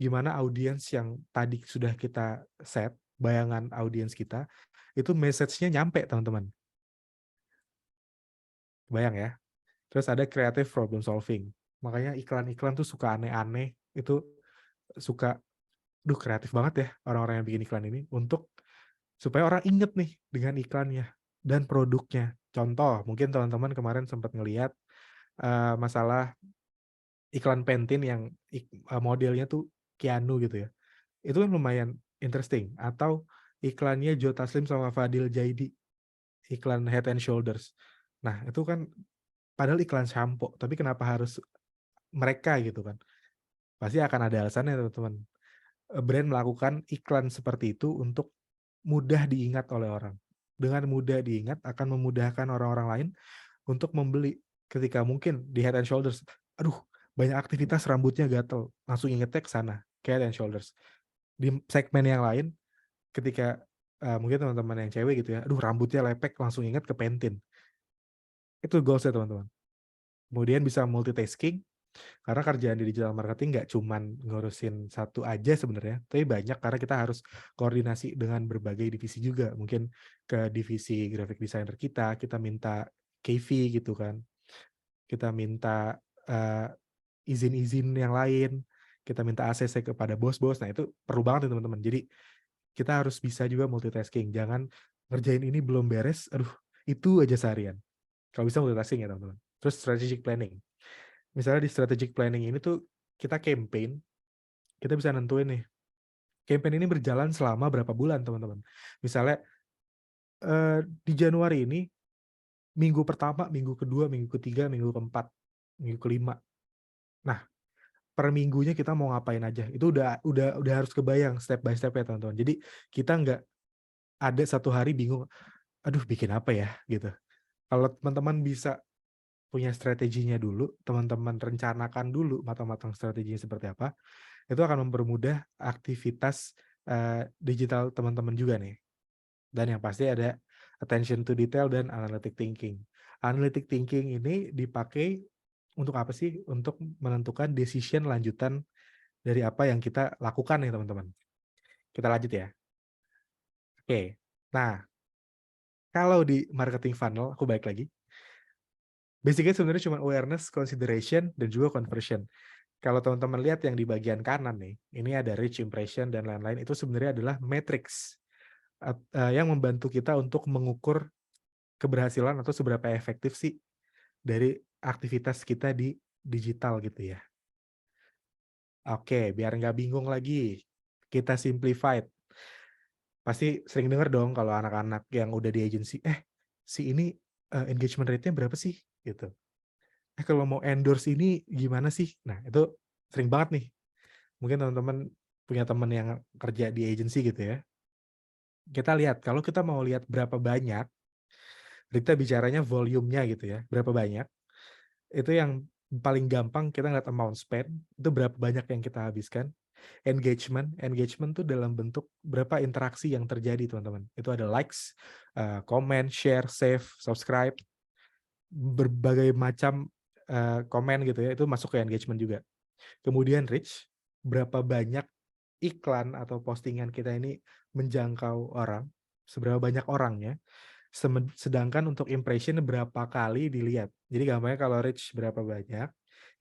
Gimana audiens yang tadi sudah kita set, bayangan audiens kita, itu message-nya nyampe teman-teman. Bayang ya. Terus ada creative problem solving. Makanya iklan-iklan tuh suka aneh-aneh, itu suka, kreatif banget ya orang-orang yang bikin iklan ini, untuk supaya orang inget nih dengan iklannya dan produknya. Contoh, mungkin teman-teman kemarin sempat ngelihat masalah iklan Pantene yang modelnya tuh Keanu gitu ya. Itu kan lumayan interesting. Atau iklannya Joe Taslim sama Fadil Jaidi, iklan Head and Shoulders. Nah, itu kan padahal iklan sampo, tapi kenapa harus mereka gitu kan? Pasti akan ada alasannya teman-teman. Brand melakukan iklan seperti itu untuk mudah diingat oleh orang. Dengan mudah diingat akan memudahkan orang-orang lain untuk membeli. Ketika mungkin di Head and Shoulders, aduh banyak aktivitas rambutnya gatel, langsung ingetnya ke sana, ke Head and Shoulders. Di segmen yang lain, ketika mungkin teman-teman yang cewek gitu ya, aduh rambutnya lepek, langsung ingat ke Pantene. Itu goalsnya teman-teman. Kemudian bisa multitasking, karena kerjaan di digital marketing nggak cuman ngurusin satu aja sebenarnya, tapi banyak karena kita harus koordinasi dengan berbagai divisi juga. Mungkin ke divisi graphic designer kita minta KV gitu kan. Kita minta izin-izin yang lain, kita minta ACC kepada bos-bos. Nah, itu perlu banget nih teman-teman. Jadi kita harus bisa juga multitasking. Jangan ngerjain ini belum beres, aduh itu aja seharian. Kalau bisa multitasking ya teman-teman. Terus strategic planning. Misalnya di strategic planning ini tuh kita campaign, kita bisa nentuin nih, campaign ini berjalan selama berapa bulan teman-teman. Misalnya di Januari ini, minggu pertama, minggu kedua, minggu ketiga, minggu keempat, minggu kelima. Nah, per minggunya kita mau ngapain aja. Itu udah harus kebayang step by step ya teman-teman. Jadi kita nggak ada satu hari bingung, aduh bikin apa ya gitu. Kalau teman-teman bisa punya strateginya dulu, teman-teman rencanakan dulu matang-matang strateginya seperti apa, itu akan mempermudah aktivitas digital teman-teman juga nih. Dan yang pasti ada attention to detail dan analytic thinking. Analytic thinking ini dipakai untuk apa sih? Untuk menentukan decision lanjutan dari apa yang kita lakukan nih teman-teman. Kita lanjut ya. Oke, nah kalau di marketing funnel, aku balik lagi. Basicnya sebenarnya cuma awareness, consideration, dan juga conversion. Kalau teman-teman lihat yang di bagian kanan nih, ini ada reach, impression, dan lain-lain, itu sebenarnya adalah matrix yang membantu kita untuk mengukur keberhasilan atau seberapa efektif sih dari aktivitas kita di digital gitu ya. Oke, biar nggak bingung lagi, kita simplified. Pasti sering dengar dong kalau anak-anak yang udah di agency, si ini engagement rate-nya berapa sih? Gitu. Kalau mau endorse ini gimana sih? Nah, itu sering banget nih. Mungkin teman-teman punya teman yang kerja di agency gitu ya. Kita lihat, kalau kita mau lihat berapa banyak, kita bicaranya volume-nya gitu ya, berapa banyak, itu yang paling gampang kita ngeliat amount spend, itu berapa banyak yang kita habiskan. Engagement tuh dalam bentuk berapa interaksi yang terjadi teman-teman. Itu ada likes, comment, share, save, subscribe, berbagai macam komen gitu ya, itu masuk ke engagement juga. Kemudian reach, berapa banyak iklan atau postingan kita ini menjangkau orang, seberapa banyak orangnya, sedangkan untuk impression berapa kali dilihat. Jadi gampangnya kalau reach berapa banyak,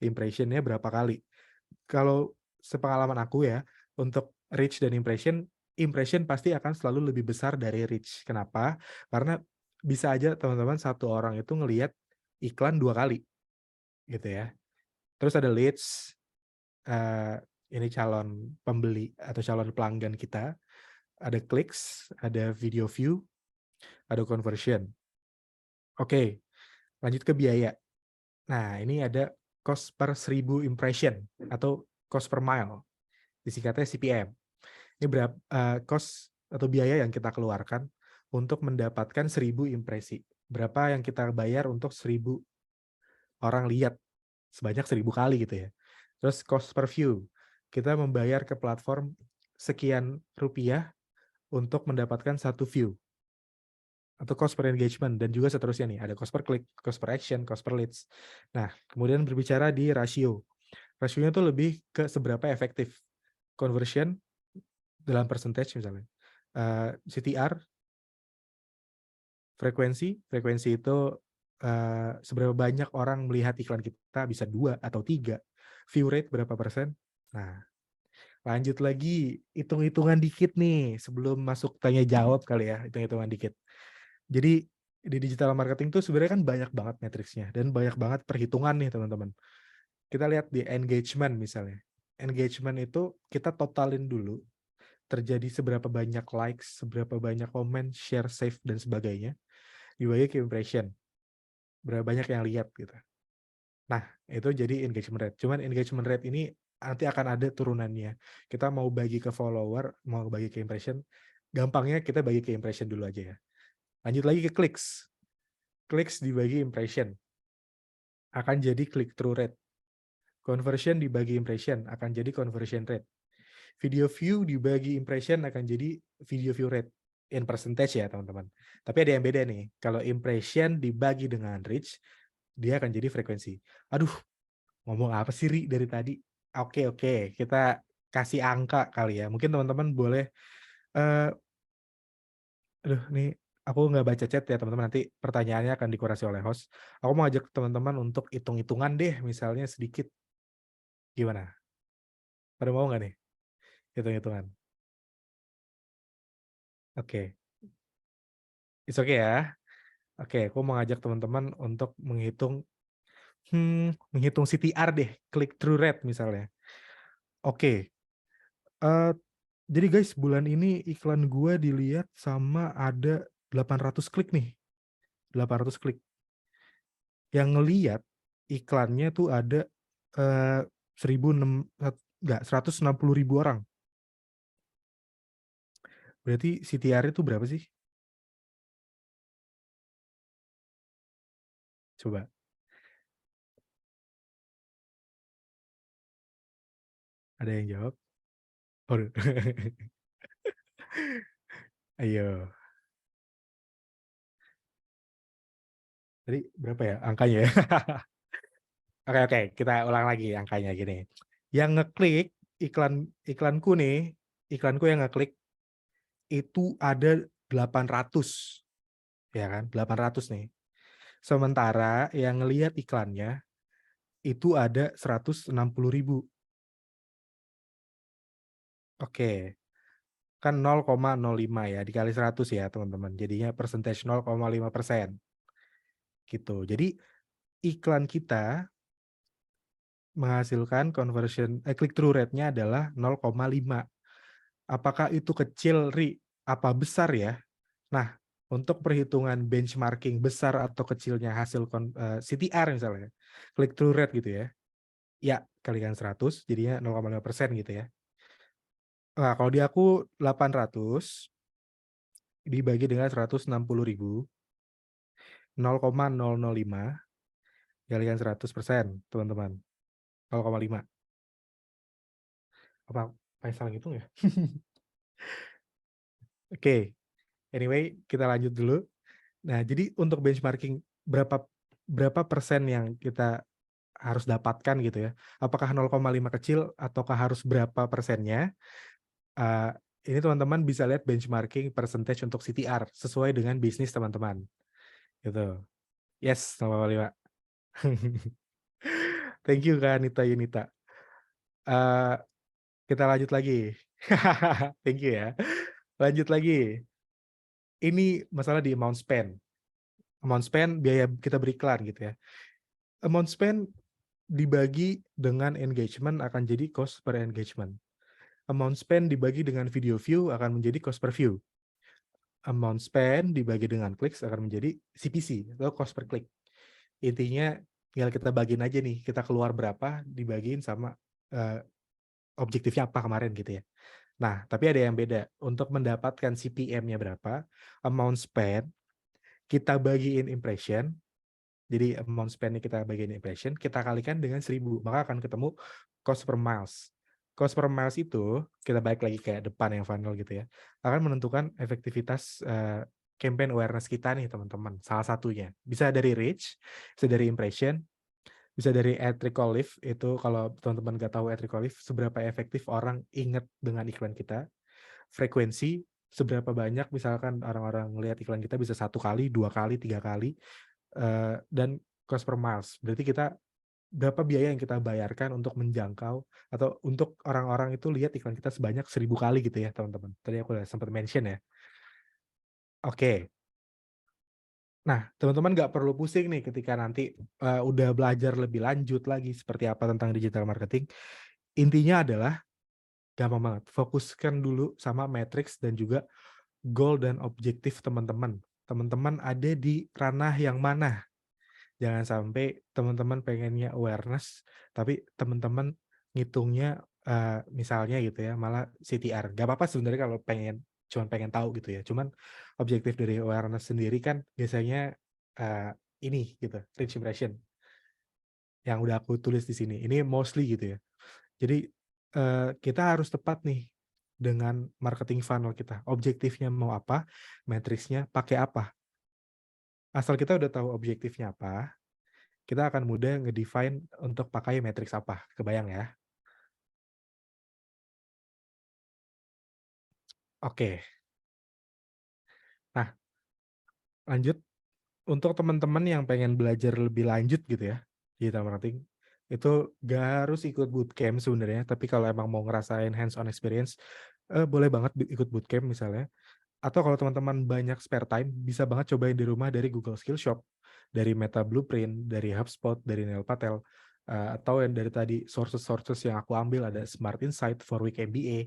impressionnya berapa kali. Kalau sepengalaman aku ya, untuk reach dan impression pasti akan selalu lebih besar dari reach. Kenapa? Karena bisa aja teman-teman satu orang itu ngelihat iklan 2 kali, gitu ya. Terus ada leads, ini calon pembeli atau calon pelanggan kita, ada clicks, ada video view, ada conversion. Oke, lanjut ke biaya. Nah, ini ada cost per 1000 impression atau cost per mile, disingkatnya CPM. Ini berapa cost atau biaya yang kita keluarkan untuk mendapatkan 1000 impresi. Berapa yang kita bayar untuk 1000 orang lihat, sebanyak 1000 kali gitu ya. Terus cost per view, kita membayar ke platform sekian rupiah untuk mendapatkan satu view. Atau cost per engagement, dan juga seterusnya nih, ada cost per click, cost per action, cost per leads. Nah, kemudian berbicara di rasio. Rasionya tuh lebih ke seberapa efektif conversion dalam percentage misalnya. CTR, frekuensi itu seberapa banyak orang melihat iklan kita, bisa 2 atau 3. View rate berapa persen. Nah, lanjut lagi, hitung-hitungan dikit nih sebelum masuk tanya jawab kali ya, hitung-hitungan dikit. Jadi di digital marketing tuh sebenarnya kan banyak banget matriksnya dan banyak banget perhitungan nih teman-teman. Kita lihat di engagement misalnya. Engagement itu kita totalin dulu terjadi seberapa banyak likes, seberapa banyak komen, share, save, dan sebagainya, dibagi ke impression. Berapa banyak yang lihat gitu. Nah, itu jadi engagement rate. Cuman engagement rate ini nanti akan ada turunannya. Kita mau bagi ke follower, mau bagi ke impression, gampangnya kita bagi ke impression dulu aja ya. Lanjut lagi ke clicks. Clicks dibagi impression akan jadi click through rate. Conversion dibagi impression akan jadi conversion rate. Video view dibagi impression akan jadi video view rate in percentage ya teman-teman. Tapi ada yang beda nih. Kalau impression dibagi dengan reach, dia akan jadi frekuensi. Aduh, ngomong apa sih Ri dari tadi? Oke, kita kasih angka kali ya. Mungkin teman-teman boleh, eh aduh nih aku nggak baca chat ya teman-teman, nanti pertanyaannya akan dikurasi oleh host. Aku mau ajak teman-teman untuk hitung-hitungan deh, misalnya sedikit. Gimana? Pada mau nggak nih hitung-hitungan? Oke, it's okay ya. Oke, aku mau ngajak teman-teman untuk menghitung CTR deh, click through rate misalnya. Oke, eh jadi guys, bulan ini iklan gua dilihat sama ada 800 klik nih. 800 klik. Yang ngeliat iklannya tuh ada eh 160.000 orang. Berarti CTR itu berapa sih? Coba. Ada yang jawab? Waduh. Ayo. Tadi berapa ya angkanya ya? Oke, kita ulang lagi angkanya gini. Yang ngeklik iklanku nih, iklanku yang ngeklik itu ada 800, ya kan? 800 nih. Sementara yang ngelihat iklannya itu ada 160.000. Oke, kan 0,05 ya, dikali 100 ya teman-teman. Jadinya percentage 0,5%. Gitu. Jadi iklan kita menghasilkan click through rate-nya adalah 0,5. Apakah itu kecil, Ri? Apa besar ya? Nah, untuk perhitungan benchmarking besar atau kecilnya hasil CTR misalnya, click through rate gitu ya. Ya, kalikan 100 jadinya 0,5% gitu ya. Nah, kalau di aku 800 dibagi dengan 160.000, 0,005 kalikan 100%, teman-teman. 0,5. Apa Faisal ngitung ya? Oke, anyway, kita lanjut dulu. Nah, jadi untuk benchmarking berapa berapa persen yang kita harus dapatkan gitu ya. Apakah 0,5 kecil ataukah harus berapa persennya? Uh, ini teman-teman bisa lihat benchmarking percentage untuk CTR sesuai dengan bisnis teman-teman. Gitu. Yes, 0,5. Thank you Kak Nita Yunita. Kita lanjut lagi. Thank you ya. Lanjut lagi. Ini masalah di amount spend. Amount spend biaya kita beriklan gitu ya. Amount spend dibagi dengan engagement akan jadi cost per engagement. Amount spend dibagi dengan video view akan menjadi cost per view. Amount spend dibagi dengan clicks akan menjadi CPC atau cost per click. Intinya tinggal kita bagiin aja nih, kita keluar berapa dibagiin sama objektifnya apa kemarin gitu ya. Nah, tapi ada yang beda. Untuk mendapatkan CPM-nya berapa, amount spend kita bagiin impression. Jadi amount spend-nya kita bagiin impression, kita kalikan dengan 1000, maka akan ketemu cost per miles. Cost per miles itu, kita balik lagi kayak depan yang funnel gitu ya, akan menentukan efektivitas campaign awareness kita nih teman-teman. Salah satunya bisa dari reach, bisa dari impression, bisa dari ad recall lift. Itu kalau teman-teman nggak tahu ad recall lift, seberapa efektif orang inget dengan iklan kita. Frekuensi, seberapa banyak misalkan orang-orang ngelihat iklan kita bisa 1 kali, 2 kali, 3 kali, dan cost per miles. Berarti kita berapa biaya yang kita bayarkan untuk menjangkau atau untuk orang-orang itu lihat iklan kita sebanyak 1000 kali gitu ya teman-teman. Tadi aku udah sempat mention ya. Oke. Nah, teman-teman nggak perlu pusing nih ketika nanti udah belajar lebih lanjut lagi seperti apa tentang digital marketing. Intinya adalah gampang banget. Fokuskan dulu sama matrix dan juga goal dan objektif teman-teman. Teman-teman ada di ranah yang mana? Jangan sampai teman-teman pengennya awareness, tapi teman-teman ngitungnya misalnya gitu ya, malah CTR. Gak apa-apa sebenarnya kalau cuman pengen tahu gitu ya. Cuman objektif dari awareness sendiri kan biasanya ini gitu, reach impression yang udah aku tulis di sini. Ini mostly gitu ya. Jadi kita harus tepat nih dengan marketing funnel kita. Objektifnya mau apa, matriksnya pakai apa. Asal kita udah tahu objektifnya apa, kita akan mudah nge-define untuk pakai matriks apa. Kebayang ya? Oke. Nah, lanjut. Untuk teman-teman yang pengen belajar lebih lanjut gitu ya, digital marketing, itu gak harus ikut bootcamp sebenarnya, tapi kalau emang mau ngerasain hands-on experience, boleh banget ikut bootcamp misalnya. Atau kalau teman-teman banyak spare time, bisa banget cobain di rumah dari Google Skillshop, dari Meta Blueprint, dari HubSpot, dari Neil Patel, atau yang dari tadi sources-sources yang aku ambil ada Smart Insight, 4 Week MBA.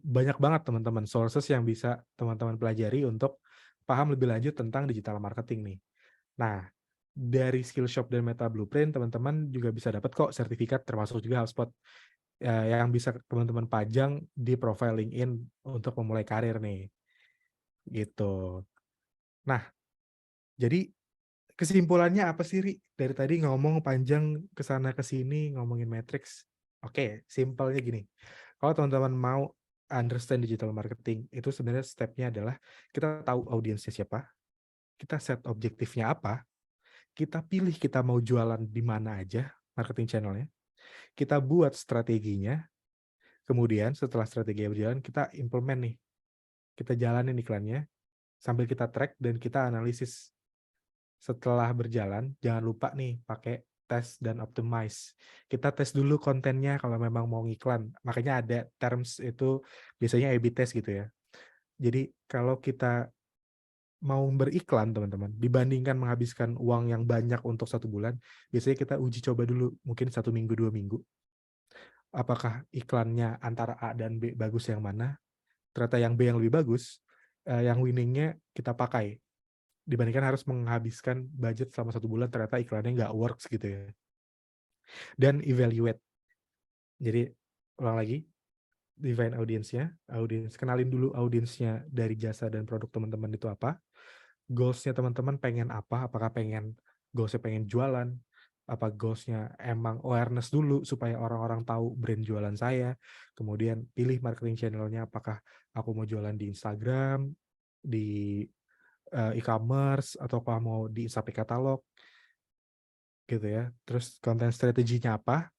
Banyak banget teman-teman sources yang bisa teman-teman pelajari untuk paham lebih lanjut tentang digital marketing nih. Nah, dari Skillshop dan Meta Blueprint, teman-teman juga bisa dapat kok sertifikat termasuk juga HubSpot yang bisa teman-teman pajang di profile LinkedIn untuk memulai karir nih. Gitu. Nah, jadi kesimpulannya apa sih, Ri? Dari tadi ngomong panjang ke sana ke sini ngomongin matrix. Oke, simpelnya gini. Kalau teman-teman mau understand digital marketing, itu sebenarnya step-nya adalah kita tahu audiensnya siapa, kita set objektifnya apa, kita pilih kita mau jualan di mana aja marketing channelnya, kita buat strateginya, kemudian setelah strategi berjalan, kita implement nih, kita jalanin iklannya, sambil kita track dan kita analisis. Setelah berjalan, jangan lupa nih pakai tes dan optimize. Kita tes dulu kontennya kalau memang mau ngiklan. Makanya ada terms itu biasanya A/B test gitu ya. Jadi kalau kita mau beriklan teman-teman, dibandingkan menghabiskan uang yang banyak untuk 1 bulan, biasanya kita uji coba dulu mungkin 1 minggu, 2 minggu. Apakah iklannya antara A dan B bagus yang mana? Ternyata yang B yang lebih bagus, yang winningnya kita pakai. Dibandingkan harus menghabiskan budget selama 1 bulan, ternyata iklannya nggak works gitu ya. Dan evaluate. Jadi, ulang lagi, define audiensnya, kenalin dulu audiensnya dari jasa dan produk teman-teman itu apa, goals-nya teman-teman pengen apa, apakah goals-nya pengen jualan, apa goals-nya emang awareness dulu supaya orang-orang tahu brand jualan saya, kemudian pilih marketing channel-nya, apakah aku mau jualan di Instagram, di e-commerce, atau kalau mau di Shopee katalog, gitu ya. Terus konten strateginya apa?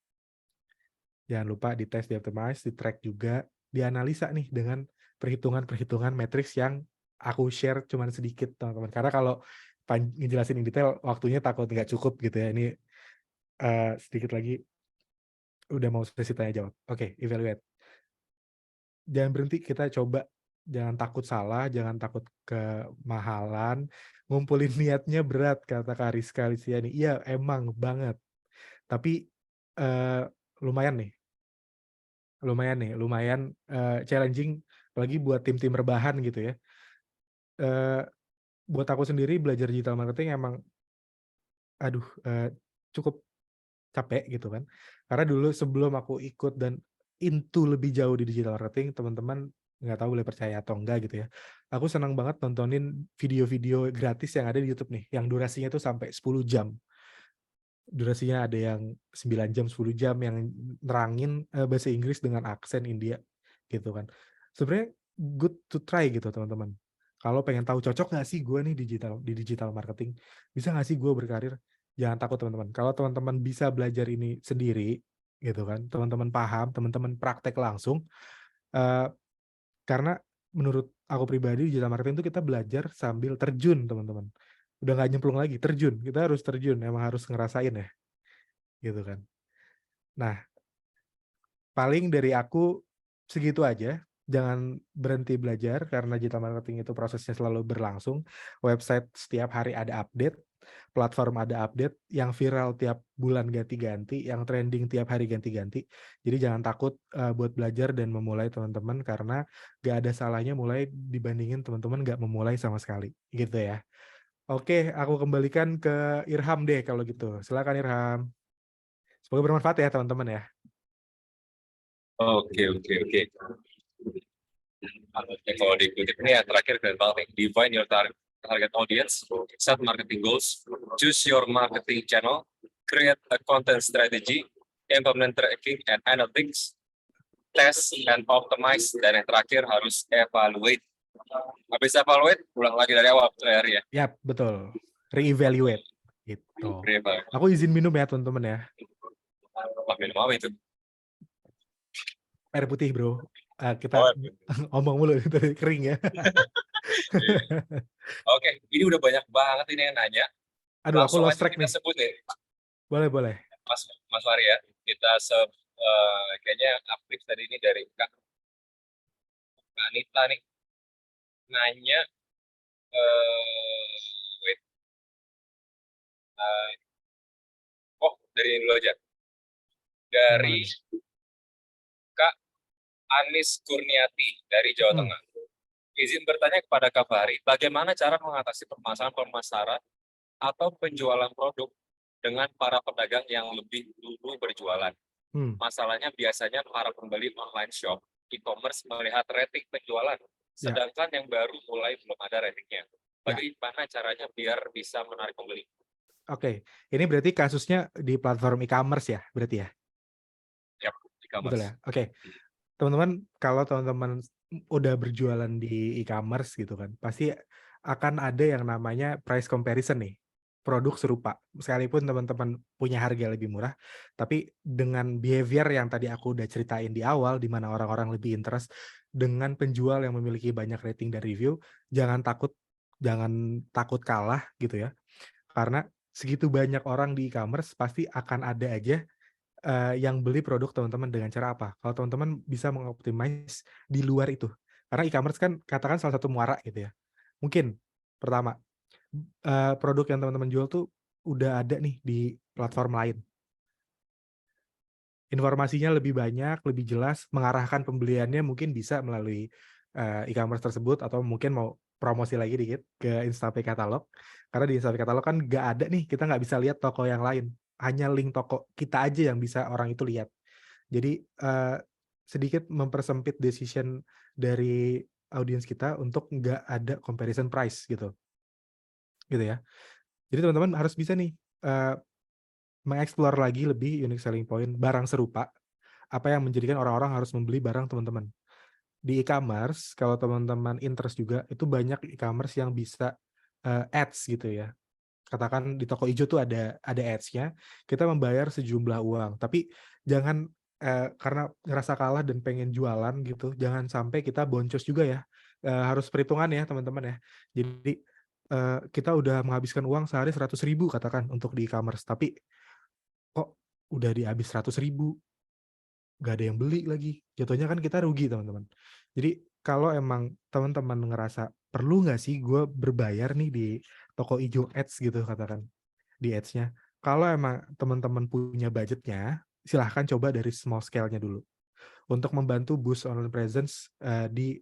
Jangan lupa dites, di-optimize, di-track juga, dianalisa nih dengan perhitungan-perhitungan matriks yang aku share cuman sedikit, teman-teman. Karena kalau ngejelasin in detail, waktunya takut nggak cukup gitu ya. Ini sedikit lagi udah mau sesi tanya jawab. Oke, evaluate. Jangan berhenti, kita coba. Jangan takut salah, jangan takut kemahalan. Ngumpulin niatnya berat, kata Kak Rizka Lisiani. Iya, emang banget. Tapi lumayan nih. Lumayan challenging, apalagi buat tim-tim rebahan gitu ya. Buat aku sendiri belajar digital marketing emang, aduh, cukup capek gitu kan. Karena dulu sebelum aku ikut dan into lebih jauh di digital marketing, teman-teman nggak tahu boleh percaya atau enggak gitu ya. Aku senang banget nontonin video-video gratis yang ada di YouTube nih, yang durasinya tuh sampai 10 jam. Durasinya ada yang 9 jam, 10 jam yang nerangin bahasa Inggris dengan aksen India gitu kan. Sebenarnya good to try gitu teman-teman. Kalau pengen tahu cocok nggak sih gue nih di digital marketing, bisa nggak sih gue berkarir? Jangan takut teman-teman. Kalau teman-teman bisa belajar ini sendiri gitu kan, teman-teman paham, teman-teman praktek langsung, uh, karena menurut aku pribadi digital marketing itu kita belajar sambil terjun teman-teman. Udah nggak nyemplung lagi, terjun. Kita harus terjun, emang harus ngerasain ya gitu kan. Nah, paling dari aku segitu aja. jangan berhenti belajar karena digital marketing itu prosesnya selalu berlangsung. Website setiap hari ada update, platform ada update, yang viral tiap bulan ganti-ganti, yang trending tiap hari ganti-ganti. Jadi jangan takut buat belajar dan memulai teman-teman karena gak ada salahnya mulai dibandingin teman-teman gak memulai sama sekali, gitu ya. Oke, aku kembalikan ke Irham deh kalau gitu. Silakan Irham. Semoga bermanfaat ya teman-teman ya. Oke. Kalau dikutip ini ya terakhir keren banget nih. Define your target audience, set marketing goals, choose your marketing channel, create a content strategy, implement tracking and analytics, test and optimize, dan yang terakhir harus evaluate. Habis evaluate, ulang lagi dari awal terakhir ya. Yap, betul. Reevaluate gitu. Aku izin minum ya teman-teman ya. Minum apa itu? Air putih bro. Kita ngomong mulu dari kering ya. Oke, ini udah banyak banget ini yang nanya. Aduh, aku Langsung lost aja track kita nih. sebut nih. Boleh. Mas Fahri ya, kita kayaknya aktif tadi ini dari Kak Anita nih. Nanya, wait, dari ini dulu aja. Dari Kak Anis Kurniati dari Jawa Tengah. Izin bertanya kepada Kak Fahri, bagaimana cara mengatasi permasalahan pemasaran atau penjualan produk dengan para pedagang yang lebih dulu berjualan? Masalahnya biasanya para pembeli online shop, e-commerce melihat rating penjualan, sedangkan yang baru mulai belum ada ratingnya. Bagaimana caranya biar bisa menarik pembeli? Oke, ini berarti kasusnya di platform e-commerce ya, berarti ya? Ya, e-commerce. Betul ya? Oke. Teman-teman, kalau teman-teman udah berjualan di e-commerce gitu kan, pasti akan ada yang namanya price comparison nih. Produk serupa. Sekalipun teman-teman punya harga lebih murah, tapi dengan behavior yang tadi aku udah ceritain di awal, di mana orang-orang lebih interest dengan penjual yang memiliki banyak rating dan review, jangan takut kalah gitu ya. Karena segitu banyak orang di e-commerce, pasti akan ada aja yang beli produk teman-teman dengan cara apa? Kalau teman-teman bisa mengoptimize di luar itu. Karena e-commerce kan katakan salah satu muara gitu ya. Mungkin pertama, produk yang teman-teman jual tuh udah ada nih di platform lain. Informasinya lebih banyak, lebih jelas, mengarahkan pembeliannya mungkin bisa melalui e-commerce tersebut, atau mungkin mau promosi lagi dikit ke Instapay Katalog. Karena di Instapay Katalog kan nggak ada nih, kita nggak bisa lihat toko yang lain. Hanya link toko kita aja yang bisa orang itu lihat. Jadi sedikit mempersempit decision dari audiens kita untuk nggak ada comparison price gitu ya. Jadi teman-teman harus bisa nih mengeksplor lagi lebih unique selling point barang serupa, apa yang menjadikan orang-orang harus membeli barang teman-teman. Di e-commerce, kalau teman-teman interest juga, itu banyak e-commerce yang bisa ads gitu ya. Katakan di toko hijau tuh ada ads-nya, kita membayar sejumlah uang. Tapi jangan karena ngerasa kalah dan pengen jualan gitu, jangan sampai kita boncos juga ya. Harus perhitungan ya teman-teman ya. Jadi kita udah menghabiskan uang sehari 100.000 katakan untuk di e-commerce, tapi kok udah dihabis 100.000, nggak ada yang beli lagi. Jatuhnya kan kita rugi teman-teman. Jadi kalau emang teman-teman ngerasa perlu nggak sih gue berbayar nih di toko hijau ads gitu katakan di ads-nya. Kalau emang teman-teman punya budgetnya, silahkan coba dari small scale-nya dulu untuk membantu boost online presence di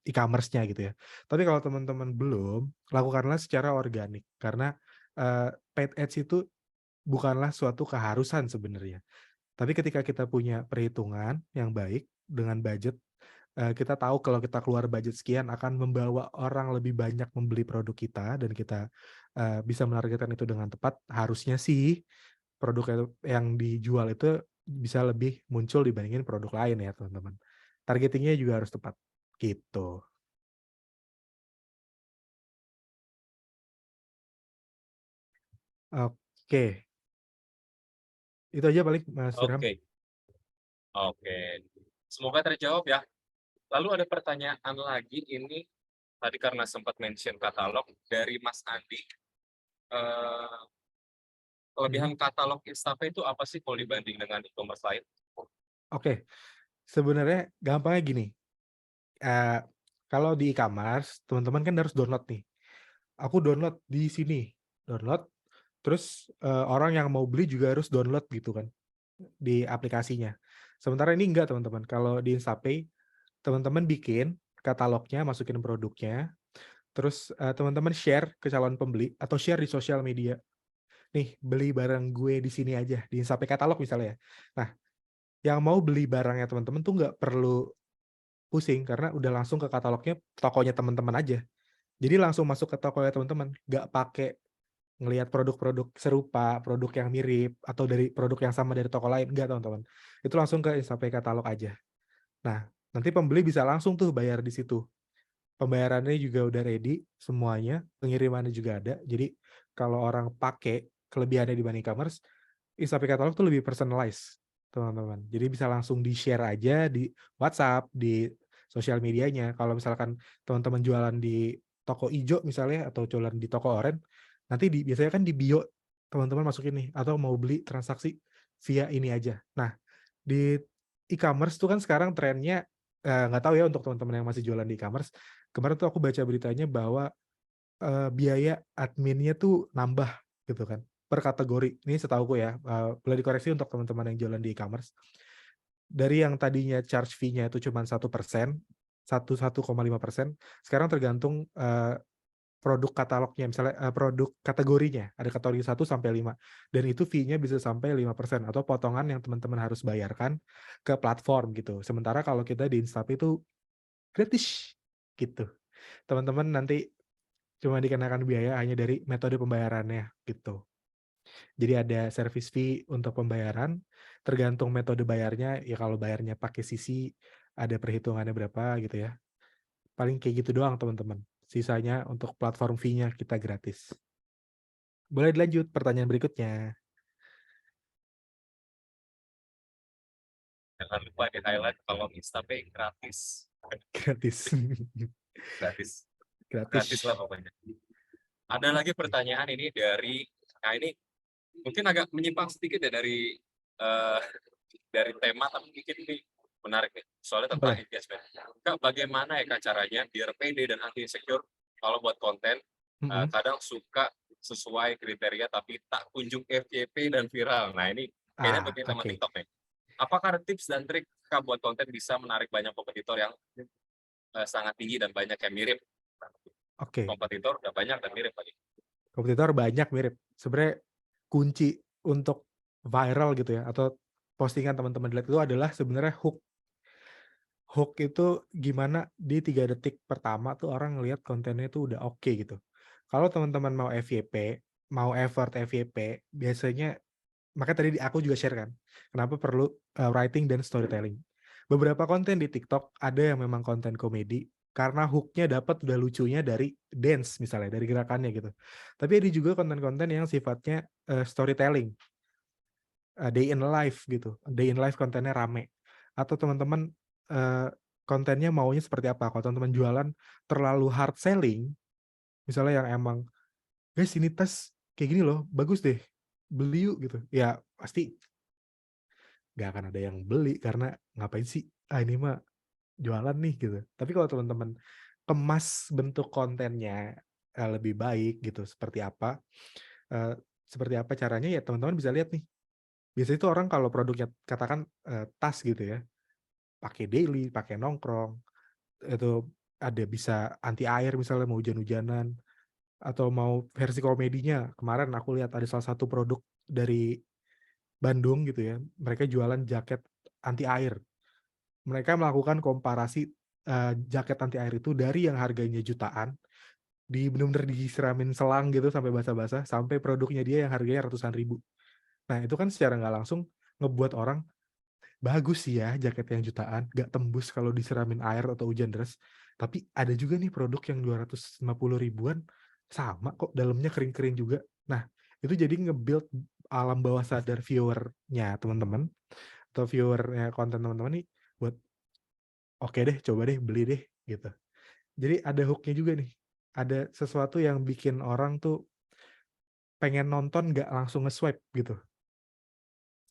e-commerce-nya gitu ya. Tapi kalau teman-teman belum, lakukanlah secara organik karena paid ads itu bukanlah suatu keharusan sebenarnya. Tapi ketika kita punya perhitungan yang baik dengan budget, kita tahu kalau kita keluar budget sekian akan membawa orang lebih banyak membeli produk kita dan kita bisa menargetkan itu dengan tepat, harusnya sih produk yang dijual itu bisa lebih muncul dibandingin produk lain ya teman-teman. Targetingnya juga harus tepat, gitu. Oke. Itu aja paling Mas Firham. Oke. Semoga terjawab ya. Lalu ada pertanyaan lagi ini, tadi karena sempat mention katalog dari Mas Andi. Kelebihan katalog Instapay itu apa sih kalau dibanding dengan e-commerce lain? Oke. Sebenarnya gampangnya gini, eee, kalau di e-commerce teman-teman kan harus download nih. Aku download di sini, download, terus, orang yang mau beli juga harus download gitu kan, di aplikasinya. Sementara ini enggak teman-teman, kalau di Instapay, teman-teman bikin katalognya, masukin produknya, terus, teman-teman share ke calon pembeli atau share di sosial media. Nih, beli barang gue di sini aja, di Instapay katalog misalnya ya. Nah, yang mau beli barangnya teman-teman tuh nggak perlu pusing, karena udah langsung ke katalognya tokonya teman-teman aja. Jadi langsung masuk ke tokonya teman-teman, nggak pakai ngelihat produk-produk serupa, produk yang mirip, atau dari produk yang sama dari toko lain, enggak teman-teman. Itu langsung ke Instapay katalog aja. Nah, nanti pembeli bisa langsung tuh bayar di situ. Pembayarannya juga udah ready semuanya, pengirimannya juga ada. Jadi kalau orang pakai kelebihannya dibanding e-commerce, Instapay katalog tuh lebih personalized, teman-teman. Jadi bisa langsung di-share aja di WhatsApp, di sosial medianya. Kalau misalkan teman-teman jualan di toko ijo misalnya atau jualan di toko oranye, nanti biasanya kan di bio teman-teman masukin nih atau mau beli transaksi via ini aja. Nah, di e-commerce tuh kan sekarang trennya, nggak tahu ya untuk teman-teman yang masih jualan di e-commerce, kemarin tuh aku baca beritanya bahwa, biaya adminnya tuh nambah gitu kan, per kategori. Ini setahuku ya, boleh dikoreksi untuk teman-teman yang jualan di e-commerce. Dari yang tadinya charge fee-nya itu cuma 1%, 1,5%, sekarang tergantung, produk katalognya, misalnya, produk kategorinya, ada kategori 1 sampai 5 dan itu fee-nya bisa sampai 5% atau potongan yang teman-teman harus bayarkan ke platform gitu. Sementara kalau kita di Instapay itu gratis, gitu. Teman-teman nanti cuma dikenakan biaya hanya dari metode pembayarannya, gitu. Jadi ada service fee untuk pembayaran, tergantung metode bayarnya, ya kalau bayarnya pakai CC, ada perhitungannya berapa gitu ya. Paling kayak gitu doang teman-teman. Sisanya untuk platform fee-nya kita gratis. Boleh dilanjut pertanyaan berikutnya. Jangan lupa di-highlight kalau Instapay gratis. Gratis. Gratis. Gratis. Gratis lah pokoknya. Ada lagi pertanyaan ini dari, nah ini mungkin agak menyimpang sedikit ya dari tema, tapi mungkin ini menarik nih. Soalnya tentang Boleh. engagement. Kak, bagaimana ya Kak caranya biar pede dan anti insecure kalau buat konten Mhm. kadang suka sesuai kriteria tapi tak kunjung FYP dan viral. Nah ini kayaknya pakai tema Oke. TikTok nih. Apakah ada tips dan trik Kak buat konten bisa menarik banyak kompetitor yang sangat tinggi dan banyak yang mirip? Oke. Kompetitor udah banyak dan mirip lagi. Kompetitor banyak mirip. Sebenarnya kunci untuk viral gitu ya, atau postingan teman-teman lihat itu adalah sebenarnya hook. Hook itu gimana di 3 detik pertama tuh orang ngelihat kontennya itu udah oke gitu. Kalau teman-teman mau FYP, mau effort FYP, biasanya makanya tadi aku juga share kan, kenapa perlu, writing dan storytelling. Beberapa konten di TikTok ada yang memang konten komedi, karena hook-nya dapat udah lucunya dari dance misalnya, dari gerakannya gitu. Tapi ada juga konten-konten yang sifatnya, storytelling, day in life gitu, day in life kontennya rame. Atau teman-teman, eee, kontennya maunya seperti apa, kalau teman-teman jualan terlalu hard selling, misalnya yang emang, "Guys ini tas kayak gini loh, bagus deh, beli yuk," gitu. Ya pasti nggak akan ada yang beli karena ngapain sih, ini mah jualan nih gitu. Tapi kalau teman-teman kemas bentuk kontennya, lebih baik gitu, eee, seperti apa caranya ya teman-teman bisa lihat nih. Biasanya itu orang kalau produknya katakan, tas gitu ya, pakai daily, pakai nongkrong, itu ada bisa anti air misalnya mau hujan-hujanan, atau mau versi komedinya. Kemarin aku lihat ada salah satu produk dari Bandung gitu ya, mereka jualan jaket anti air. Mereka melakukan komparasi, jaket anti air itu dari yang harganya jutaan, bener-bener disiramin selang gitu sampai basah-basah, sampai produknya dia yang harganya ratusan ribu. Nah itu kan secara nggak langsung ngebuat orang, bagus sih ya jaket yang jutaan, nggak tembus kalau disiramin air atau hujan deras. Tapi ada juga nih produk yang 250 ribuan, sama kok dalamnya kering-kering juga. Nah, itu jadi nge-build alam bawah sadar viewer-nya teman-teman, atau viewer-nya konten teman-teman nih, buat, "Oke deh, coba deh, beli deh," gitu. Jadi ada hook-nya juga nih, ada sesuatu yang bikin orang tuh pengen nonton nggak langsung nge-swipe gitu.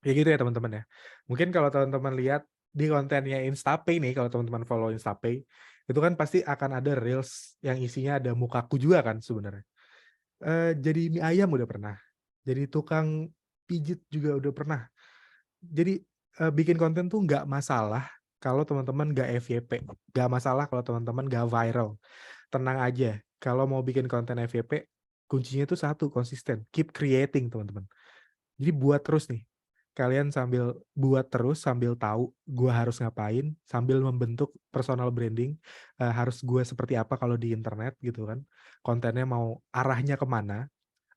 Kayak gitu ya teman-teman ya. Mungkin kalau teman-teman lihat di kontennya Instapay nih, kalau teman-teman follow Instapay, itu kan pasti akan ada reels yang isinya ada mukaku juga kan sebenarnya. Jadi mie ayam udah pernah, jadi tukang pijit juga udah pernah. Jadi bikin konten tuh nggak masalah kalau teman-teman nggak FYP, nggak masalah kalau teman-teman nggak viral. Tenang aja, kalau mau bikin konten FYP, kuncinya itu satu, konsisten, keep creating teman-teman. Jadi buat terus nih. Kalian sambil buat terus, sambil tahu gue harus ngapain, sambil membentuk personal branding, harus gue seperti apa kalau di internet gitu kan. Kontennya mau arahnya kemana,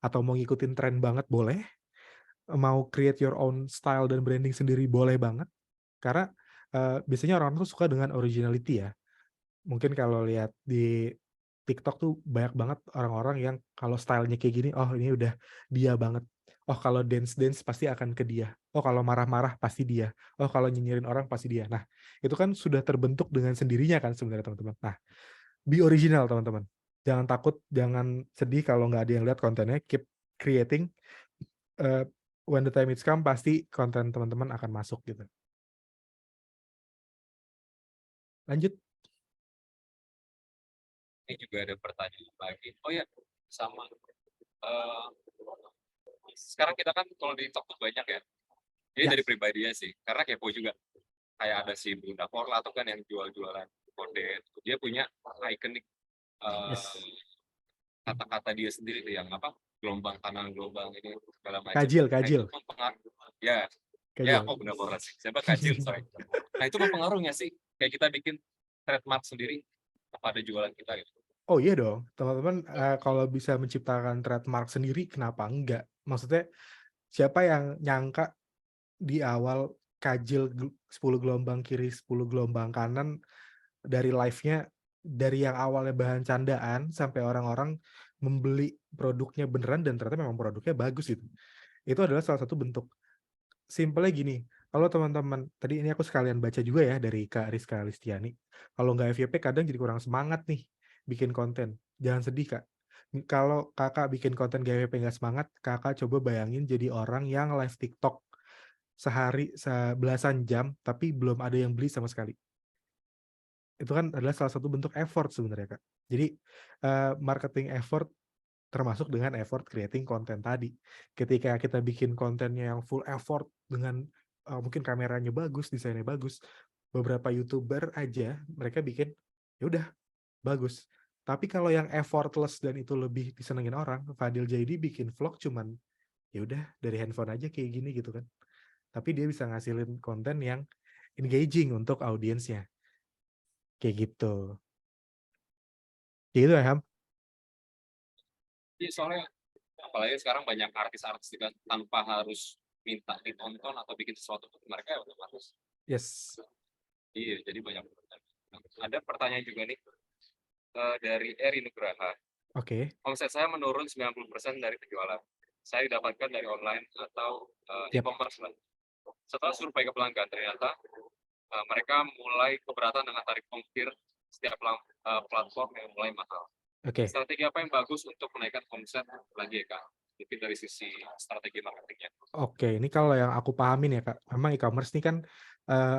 atau mau ngikutin tren banget boleh, mau create your own style dan branding sendiri boleh banget. Karena biasanya orang tuh suka dengan originality ya. Mungkin kalau lihat di TikTok tuh banyak banget orang-orang yang kalau stylenya kayak gini, oh ini udah dia banget. Oh kalau dance-dance pasti akan ke dia. Oh kalau marah-marah pasti dia. Oh kalau nyinyirin orang pasti dia. Nah itu kan sudah terbentuk dengan sendirinya kan sebenarnya teman-teman. Nah be original teman-teman. Jangan takut, jangan sedih kalau nggak ada yang lihat kontennya. Keep creating. Uh, when the time it's come pasti konten teman-teman akan masuk gitu. Lanjut. Ini juga ada pertanyaan lagi. Oh ya, sama. eh, Sekarang kita kan kalau di TikTok tuh banyak ya. Dia Ya. dari pribadinya sih, karena kepo juga. Kayak ada si Bunda Korla tuh kan yang jual-jualan kode. Dia punya ikonik Yes. kata-kata dia sendiri tuh yang apa? Gelombang kanan, gelombang ini segala macam. Kajil, Nah, itu kajil. mempengaruhi. Ya, Kajil. kok Bunda Korla sih. Siapa kajil, sorry. Nah, itu mempengaruhi nggak sih? Kayak kita bikin trademark sendiri kepada jualan kita gitu. Oh iya dong, teman-teman kalau bisa menciptakan trademark sendiri, kenapa enggak? Maksudnya siapa yang nyangka di awal kajil 10 gelombang kiri, 10 gelombang kanan dari live-nya, dari yang awalnya bahan candaan sampai orang-orang membeli produknya beneran dan ternyata memang produknya bagus gitu. Itu adalah salah satu bentuk. Simpelnya gini, kalau teman-teman, tadi ini aku sekalian baca juga ya dari Kak Rizka Listiani, kalau nggak FYP kadang jadi kurang semangat nih bikin konten. Jangan sedih Kak. Kalau kakak bikin konten gak FYP nggak semangat, kakak coba bayangin jadi orang yang live TikTok sehari belasan jam, tapi belum ada yang beli sama sekali. Itu kan adalah salah satu bentuk effort sebenarnya Kak. Jadi marketing effort termasuk dengan effort creating konten tadi. Ketika kita bikin kontennya yang full effort dengan mungkin kameranya bagus, desainnya bagus, beberapa YouTuber aja mereka bikin ya udah bagus. Tapi kalau yang effortless dan itu lebih disenengin orang, Fadil Jaidi bikin vlog cuman ya udah dari handphone aja kayak gini gitu kan. Tapi dia bisa ngasilin konten yang engaging untuk audiensnya. Kayak gitu. Kayak gitu ya, Ham? Iya, soalnya apalagi sekarang banyak artis-artis juga tanpa harus minta ditonton atau bikin sesuatu untuk mereka ya otomatis. Yes. Iya, jadi banyak. Ada pertanyaan juga nih dari Eri Nugraha. Oke. Omset saya menurun 90% dari penjualan. Saya didapatkan dari online atau Yep. e-commerce lah. Setelah survei ke pelanggan, ternyata mereka mulai keberatan dengan tarif ongkir setiap platform yang mulai mahal. Oke. Strategi apa yang bagus untuk menaikkan omset lagi ya Kak? Mungkin dari sisi strategi marketingnya. Oke, ini kalau yang aku pahamin ya Kak, memang e-commerce ini kan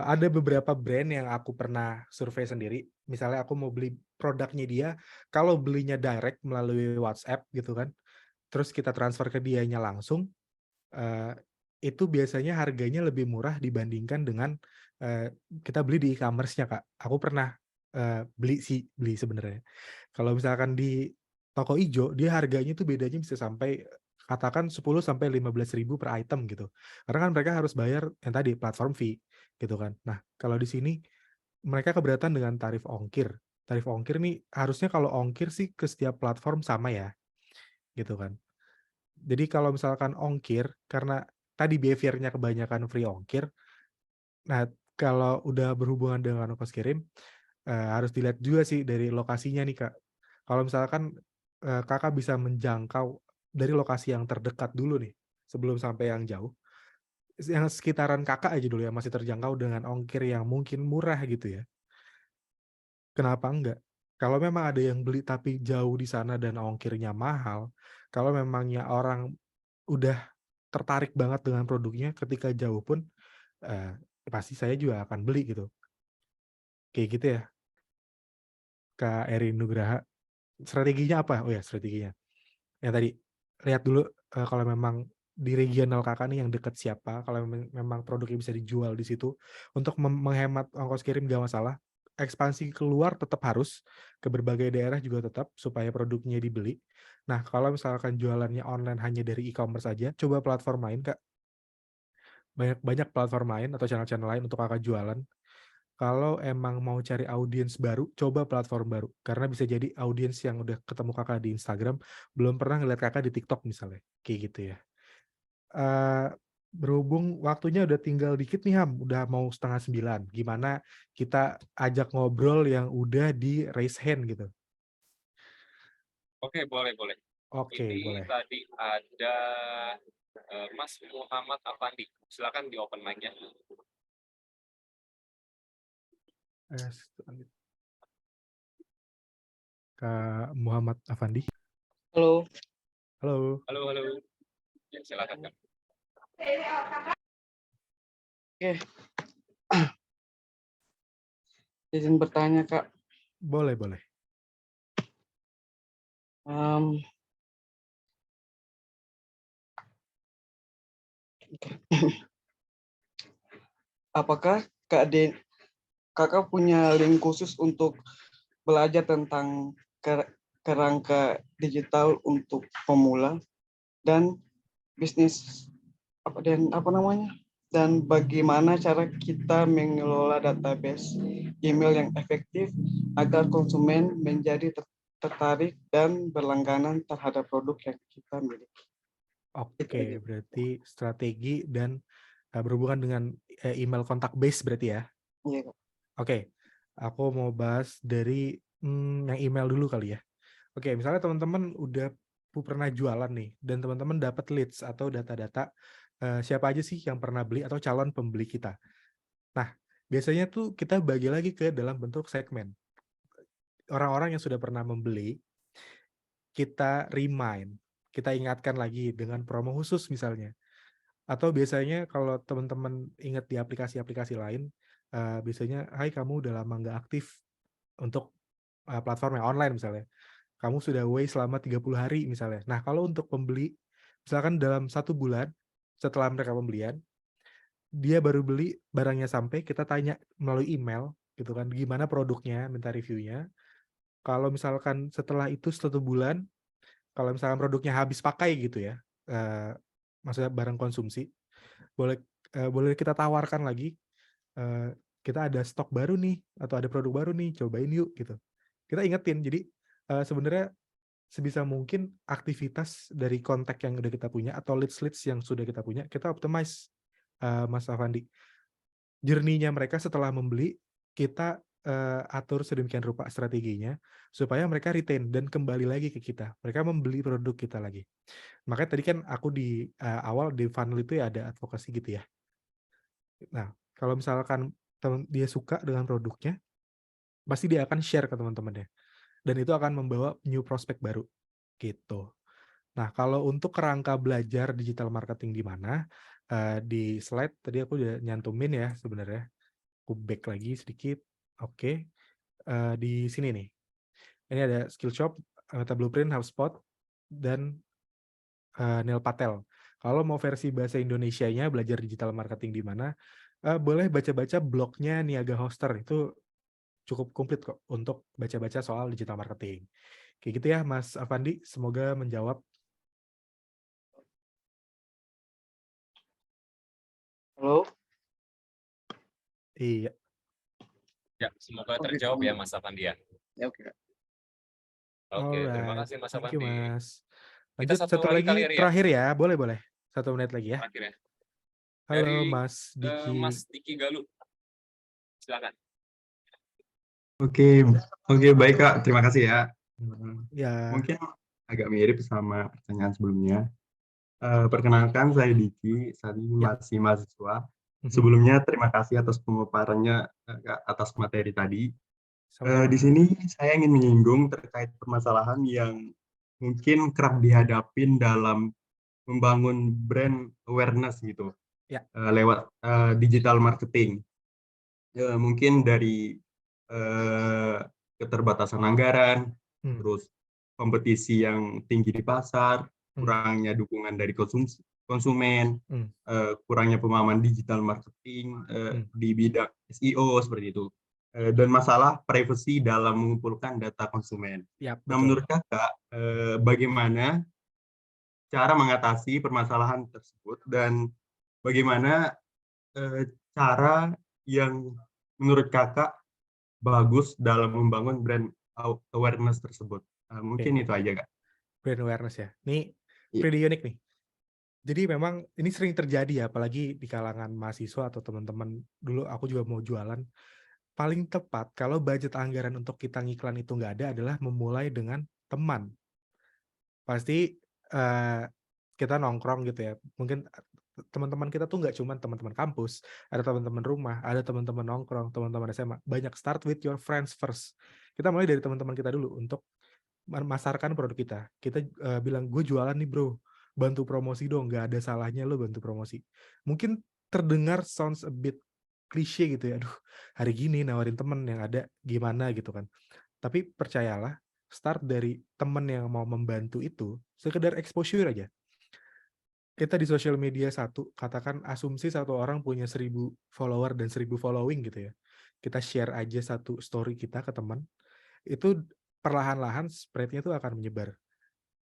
ada beberapa brand yang aku pernah survei sendiri. Misalnya aku mau beli produknya dia, kalau belinya direct melalui WhatsApp gitu kan, terus kita transfer ke dianya langsung, itu biasanya harganya lebih murah dibandingkan dengan kita beli di e-commerce-nya Kak. Aku pernah beli sebenarnya. Kalau misalkan di toko ijo, dia harganya tuh bedanya bisa sampai katakan 10-15 ribu per item gitu. Karena kan mereka harus bayar yang tadi platform fee gitu kan. Nah, kalau di sini mereka keberatan dengan tarif ongkir. Tarif ongkir nih harusnya kalau ongkir sih ke setiap platform sama ya. Gitu kan. Jadi kalau misalkan ongkir karena tadi behavior-nya kebanyakan free ongkir. Nah, kalau udah berhubungan dengan ongkos kirim harus dilihat juga sih dari lokasinya nih Kak. Kalau misalkan Kakak bisa menjangkau dari lokasi yang terdekat dulu nih, sebelum sampai yang jauh, yang sekitaran Kakak aja dulu ya masih terjangkau dengan ongkir yang mungkin murah gitu ya. Kenapa enggak? Kalau memang ada yang beli tapi jauh di sana dan ongkirnya mahal, kalau memangnya orang udah tertarik banget dengan produknya ketika jauh pun pasti saya juga akan beli gitu. Kayak gitu ya, Kak Eri Nugraha. Strateginya apa? Oh ya, strateginya. Yang tadi, lihat dulu kalau memang di regional kakak nih yang deket siapa, kalau memang produknya bisa dijual di situ, untuk menghemat ongkos kirim gak masalah. Ekspansi keluar tetap harus, ke berbagai daerah juga tetap, supaya produknya dibeli. Nah, kalau misalkan jualannya online hanya dari e-commerce aja, coba platform lain, Kak. Banyak platform lain atau channel-channel lain untuk kakak jualan. Kalau emang mau cari audiens baru, coba platform baru. Karena bisa jadi audiens yang udah ketemu kakak di Instagram, belum pernah ngeliat kakak di TikTok misalnya. Kayak gitu ya. Berhubung waktunya udah tinggal dikit nih Ham, udah mau 8:30. Gimana kita ajak ngobrol yang udah di raise hand gitu. Oke, boleh. Oke, Ini boleh. tadi ada Mas Muhammad Afandi. Silakan di open mic-nya. Kak Muhammad Afandi. Halo. Halo. Halo. Ya, silakan Kak. Oke. Izin bertanya, Kak. Boleh. Apakah Kakak punya link khusus untuk belajar tentang kerangka digital untuk pemula dan bisnis dan bagaimana cara kita mengelola database email yang efektif agar konsumen menjadi tertarik dan berlangganan terhadap produk yang kita miliki. Oke, berarti strategi dan berhubungan dengan email kontak base berarti ya? Iya, Kak. Oke, aku mau bahas dari yang email dulu kali ya. Oke, misalnya teman-teman udah pernah jualan nih, dan teman-teman dapat leads atau data-data siapa aja sih yang pernah beli atau calon pembeli kita. Nah, biasanya tuh kita bagi lagi ke dalam bentuk segmen. Orang-orang yang sudah pernah membeli, kita remind, kita ingatkan lagi dengan promo khusus misalnya. Atau biasanya kalau teman-teman ingat di aplikasi-aplikasi lain, biasanya, "Hai kamu udah lama nggak aktif untuk platform yang online," misalnya. "Kamu sudah away selama 30 hari," misalnya. Nah, kalau untuk pembeli, misalkan dalam 1 bulan setelah mereka pembelian, dia baru beli, barangnya sampai, kita tanya melalui email gitu kan, gimana produknya, minta reviewnya. Kalau misalkan setelah itu 1 bulan, kalau misalkan produknya habis pakai gitu ya, maksudnya barang konsumsi, boleh kita tawarkan lagi, kita ada stok baru nih, atau ada produk baru nih, cobain yuk gitu. Kita ingetin, jadi sebenarnya sebisa mungkin aktivitas dari kontak yang udah kita punya atau leads yang sudah kita punya, kita optimize, Mas Afandi. Journey-nya mereka setelah membeli, kita atur sedemikian rupa strateginya, supaya mereka retain dan kembali lagi ke kita. Mereka membeli produk kita lagi. Makanya tadi kan aku di awal di funnel itu ya ada advokasi gitu ya. Nah, kalau misalkan dia suka dengan produknya, pasti dia akan share ke teman-temannya. Dan itu akan membawa new prospect baru, gitu. Nah, kalau untuk kerangka belajar digital marketing di mana, di slide tadi aku udah nyantumin ya sebenarnya. Aku back lagi sedikit. Oke. Di sini nih. Ini ada Skillshop, Meta Blueprint, HubSpot, dan Neil Patel. Kalau mau versi bahasa Indonesianya, belajar digital marketing di mana, boleh baca-baca blognya Niaga Hoster. Itu cukup komplit kok untuk baca-baca soal digital marketing. Kayak gitu ya, Mas Afandi. Semoga menjawab. Halo. Iya. Ya, semoga terjawab ya Mas Afandi ya. Ya, oke, Kak. Oke, terima Alright. kasih Mas Thank you, Afandi. Mas. Kita Lanjut satu satu lagi kali lagi Eri ya. terakhir ya. Boleh. 1 menit lagi ya. Terakhir ya. Halo, Dari Mas Diki. Mas Diki Galuh. Silakan. Oke, baik Kak, terima kasih ya. Ya. Mungkin agak mirip sama pertanyaan sebelumnya. Perkenalkan, saya Diki, saat ini Ya. masih mahasiswa. Sebelumnya terima kasih atas pemaparannya atas materi tadi. Di sini saya ingin menyinggung terkait permasalahan yang mungkin kerap dihadapin dalam membangun brand awareness gitu. Ya. lewat digital marketing. Mungkin dari keterbatasan anggaran, terus kompetisi yang tinggi di pasar, kurangnya dukungan dari konsumen, kurangnya pemahaman digital marketing di bidang SEO seperti itu, dan masalah privacy dalam mengumpulkan data konsumen. Yap, Nah, betul. menurut Kakak, bagaimana cara mengatasi permasalahan tersebut dan bagaimana cara yang menurut Kakak bagus dalam membangun brand awareness tersebut? Mungkin itu aja, Kak. Brand awareness ya. Ini Iya. pretty unik nih. Jadi memang ini sering terjadi ya, apalagi di kalangan mahasiswa atau teman-teman. Dulu aku juga mau jualan. Paling tepat kalau budget anggaran untuk kita ngiklan itu nggak ada adalah memulai dengan teman. Pasti kita nongkrong gitu ya. Mungkin teman-teman kita tuh nggak cuma teman-teman kampus, ada teman-teman rumah, ada teman-teman nongkrong, teman-teman SMA. Banyak start with your friends first. Kita mulai dari teman-teman kita dulu untuk memasarkan produk kita. Kita bilang, gue jualan nih bro, bantu promosi dong. Nggak ada salahnya lo bantu promosi. Mungkin terdengar sounds a bit klise gitu ya. Aduh, hari gini nawarin temen yang ada gimana gitu kan. Tapi percayalah, start dari temen yang mau membantu itu, sekedar exposure aja. Kita di sosial media katakan asumsi satu orang punya 1000 follower dan 1000 following gitu ya. Kita share aja satu story kita ke teman, itu perlahan-lahan spread-nya itu akan menyebar.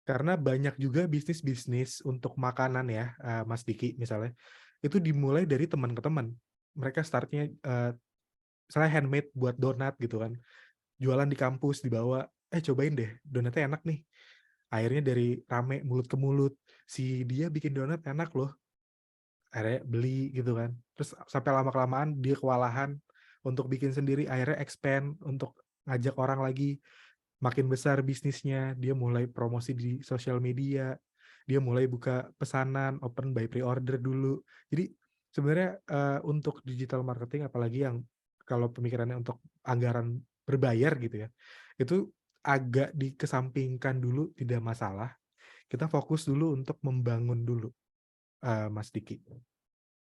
Karena banyak juga bisnis-bisnis untuk makanan ya, Mas Diki misalnya, itu dimulai dari teman ke teman. Mereka startnya, misalnya handmade buat donat gitu kan. Jualan di kampus, dibawa, cobain deh, donatnya enak nih. Akhirnya dari rame mulut ke mulut, si dia bikin donat enak loh. Akhirnya beli gitu kan. Terus sampai lama-kelamaan dia kewalahan untuk bikin sendiri, akhirnya expand untuk ngajak orang lagi. Makin besar bisnisnya, dia mulai promosi di sosial media, dia mulai buka pesanan, open by pre-order dulu. Jadi sebenarnya untuk digital marketing, apalagi yang kalau pemikirannya untuk anggaran berbayar gitu ya, itu agak dikesampingkan dulu, tidak masalah. Kita fokus dulu untuk membangun dulu, Mas Diki.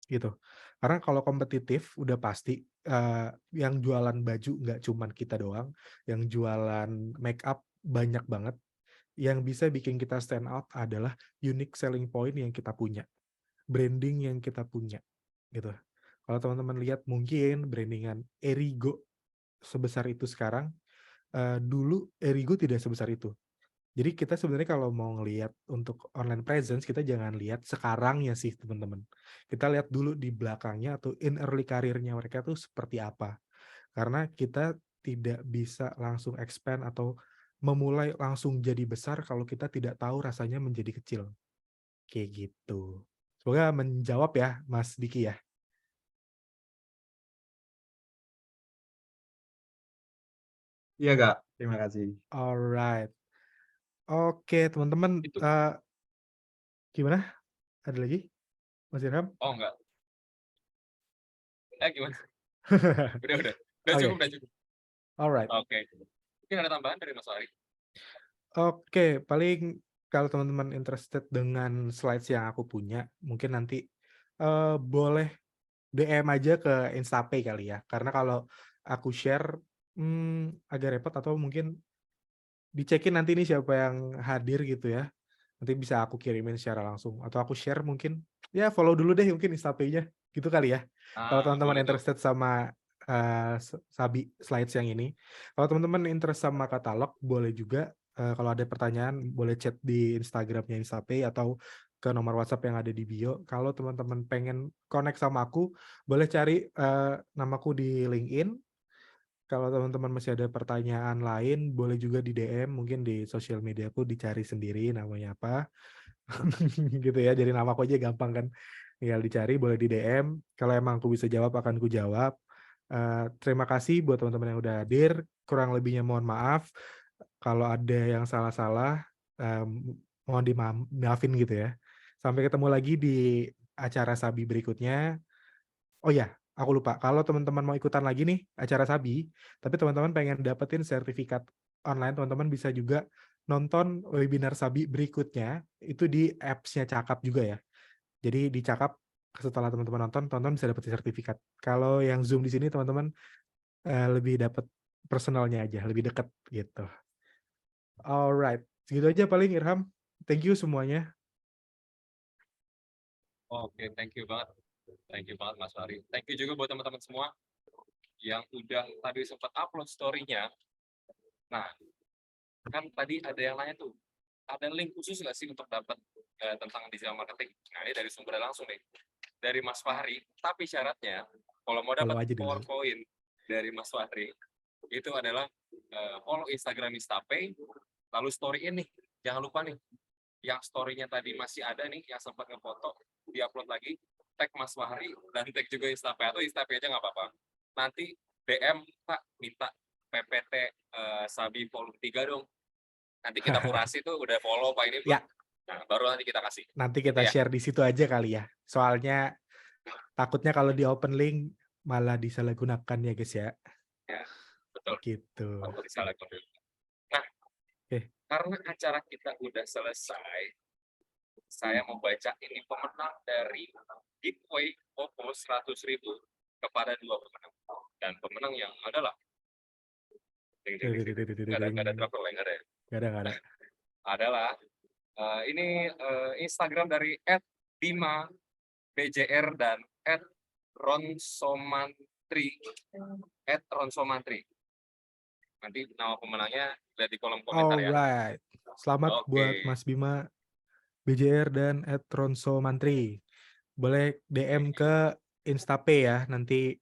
Gitu. Karena kalau kompetitif udah pasti yang jualan baju nggak cuman kita doang, yang jualan make up banyak banget. Yang bisa bikin kita stand out adalah unique selling point yang kita punya, branding yang kita punya, gitu. Kalau teman-teman lihat mungkin brandingan Erigo sebesar itu sekarang, dulu Erigo tidak sebesar itu. Jadi kita sebenarnya kalau mau ngelihat untuk online presence, kita jangan lihat sekarangnya sih teman-teman. Kita lihat dulu di belakangnya atau in early karirnya mereka tuh seperti apa. Karena kita tidak bisa langsung expand atau memulai langsung jadi besar kalau kita tidak tahu rasanya menjadi kecil. Kayak gitu. Semoga menjawab ya Mas Diki ya. Iya, Kak. Terima kasih. Alright. Oke teman-teman, Itu. gimana? Ada lagi? Mas Irham? Oh enggak. Gimana? Udah Oke. cukup. Alright. Oke. Mungkin ada tambahan dari Mas Ari? Oke, paling kalau teman-teman interested dengan slides yang aku punya, mungkin nanti boleh DM aja ke Instapay kali ya. Karena kalau aku share agak repot, atau mungkin dicekin nanti nih siapa yang hadir gitu ya. Nanti bisa aku kirimin secara langsung. Atau aku share mungkin, ya follow dulu deh mungkin Instapay-nya. Gitu kali ya. Kalau teman-teman Boleh tuh. interested sama Sabi slides yang ini. Kalau teman-teman interest sama katalog, boleh juga. Kalau ada pertanyaan, boleh chat di Instagramnya Instapay atau ke nomor WhatsApp yang ada di bio. Kalau teman-teman pengen connect sama aku, boleh cari namaku di LinkedIn. Kalau teman-teman masih ada pertanyaan lain, boleh juga di DM, mungkin di sosial media aku dicari sendiri namanya apa. Gitu ya, jadi nama aku aja gampang kan. Tinggal dicari, boleh di DM. Kalau emang aku bisa jawab, akan aku jawab. Terima kasih buat teman-teman yang udah hadir. Kurang lebihnya mohon maaf. Kalau ada yang salah-salah, mohon dimaafin gitu ya. Sampai ketemu lagi di acara Sabi berikutnya. Oh ya, aku lupa. Kalau teman-teman mau ikutan lagi nih acara Sabi, tapi teman-teman pengen dapetin sertifikat online, teman-teman bisa juga nonton webinar Sabi berikutnya, itu di apps-nya Cakap juga ya. Jadi di Cakap setelah teman-teman nonton, teman-teman bisa dapat sertifikat. Kalau yang Zoom di sini teman-teman lebih dapat personalnya aja, lebih dekat gitu. Alright, segitu aja paling Irham. Thank you semuanya. Oke, thank you banget. Thank you banget Mas Fahri. Thank you juga buat teman-teman semua yang udah tadi sempat upload story-nya. Nah, kan tadi ada yang nanya tuh, ada link khusus nggak sih untuk dapat tentang digital marketing? Nah, ini dari sumber langsung nih, dari Mas Fahri. Tapi syaratnya, kalau mau Follow dapat aja dulu. PowerPoint dari Mas Fahri, itu adalah follow Instagram Instapay, lalu story ini. Jangan lupa nih, yang story-nya tadi masih ada nih, yang sempat ngefoto, di-upload lagi, tag Mas Fahri, dan tag juga Instapay, atau Instapay aja nggak apa-apa. Nanti DM, Pak, minta PPT Sabi volume 3 dong. Nanti kita kurasi tuh udah follow Pak ini, Pak. Ya. Nah, baru nanti kita kasih. Nanti kita Ya. share di situ aja kali ya. Soalnya takutnya kalau di open link malah disalahgunakan ya guys ya. Ya, betul. Gitu. Takut disalahgunakan. Nah, karena acara kita udah selesai, saya mau baca ini pemenang dari giveaway Oppo 100.000 kepada 2 pemenang. Dan pemenang yang adalah nggak ada trouble, nggak ada ya? Nggak ada. Adalah ini Instagram dari @bima_bjr dan @ronsomantri. Nanti nama pemenangnya lihat di kolom komentar ya. Alright. Selamat buat Mas Bima BJR dan @ronsomantri. Boleh DM ke Instapay ya, nanti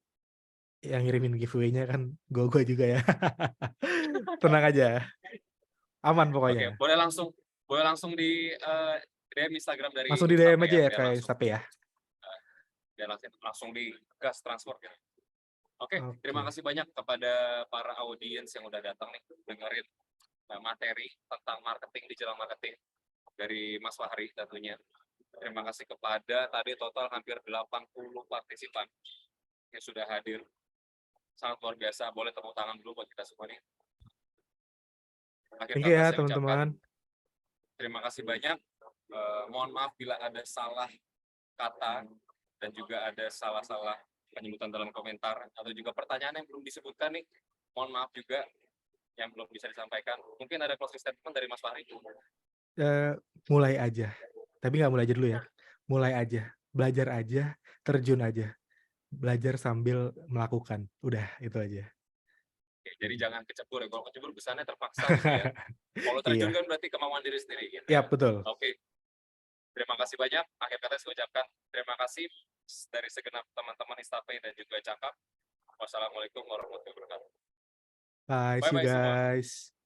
yang ngirimin giveaway-nya kan gue juga ya. Tenang aja. Aman pokoknya. Oke, boleh langsung di DM Instagram dari langsung di DM aja ya biar kayak langsung, Instapay ya. biar langsung di gas transport ya. Oke, terima kasih banyak kepada para audiens yang udah datang nih dengerin materi tentang marketing, digital marketing dari Mas Fahri tentunya. Terima kasih kepada tadi total hampir 80 partisipan yang sudah hadir. Sangat luar biasa, boleh tepuk tangan dulu buat kita semua nih. Akhir Thank kata you ya saya teman-teman. Terima kasih banyak. Mohon maaf bila ada salah kata dan juga ada salah-salah penyebutan dalam komentar atau juga pertanyaan yang belum disebutkan nih. Mohon maaf juga yang belum bisa disampaikan. Mungkin ada closing statement dari Mas Fahri. Mulai aja. Tapi nggak mulai aja dulu ya. Mulai aja. Belajar aja. Terjun aja. Belajar sambil melakukan. Udah, itu aja. Oke, jadi jangan kecebur ya. Kalau kecebur kesannya terpaksa gitu ya. Kalau terjun kan berarti kemauan diri sendiri gitu. Ya, betul. Oke. Terima kasih banyak. Akhir kata saya ucapkan terima kasih dari segenap teman-teman Instapay dan juga Cakap. Wassalamualaikum warahmatullahi wabarakatuh. Bye, see you guys.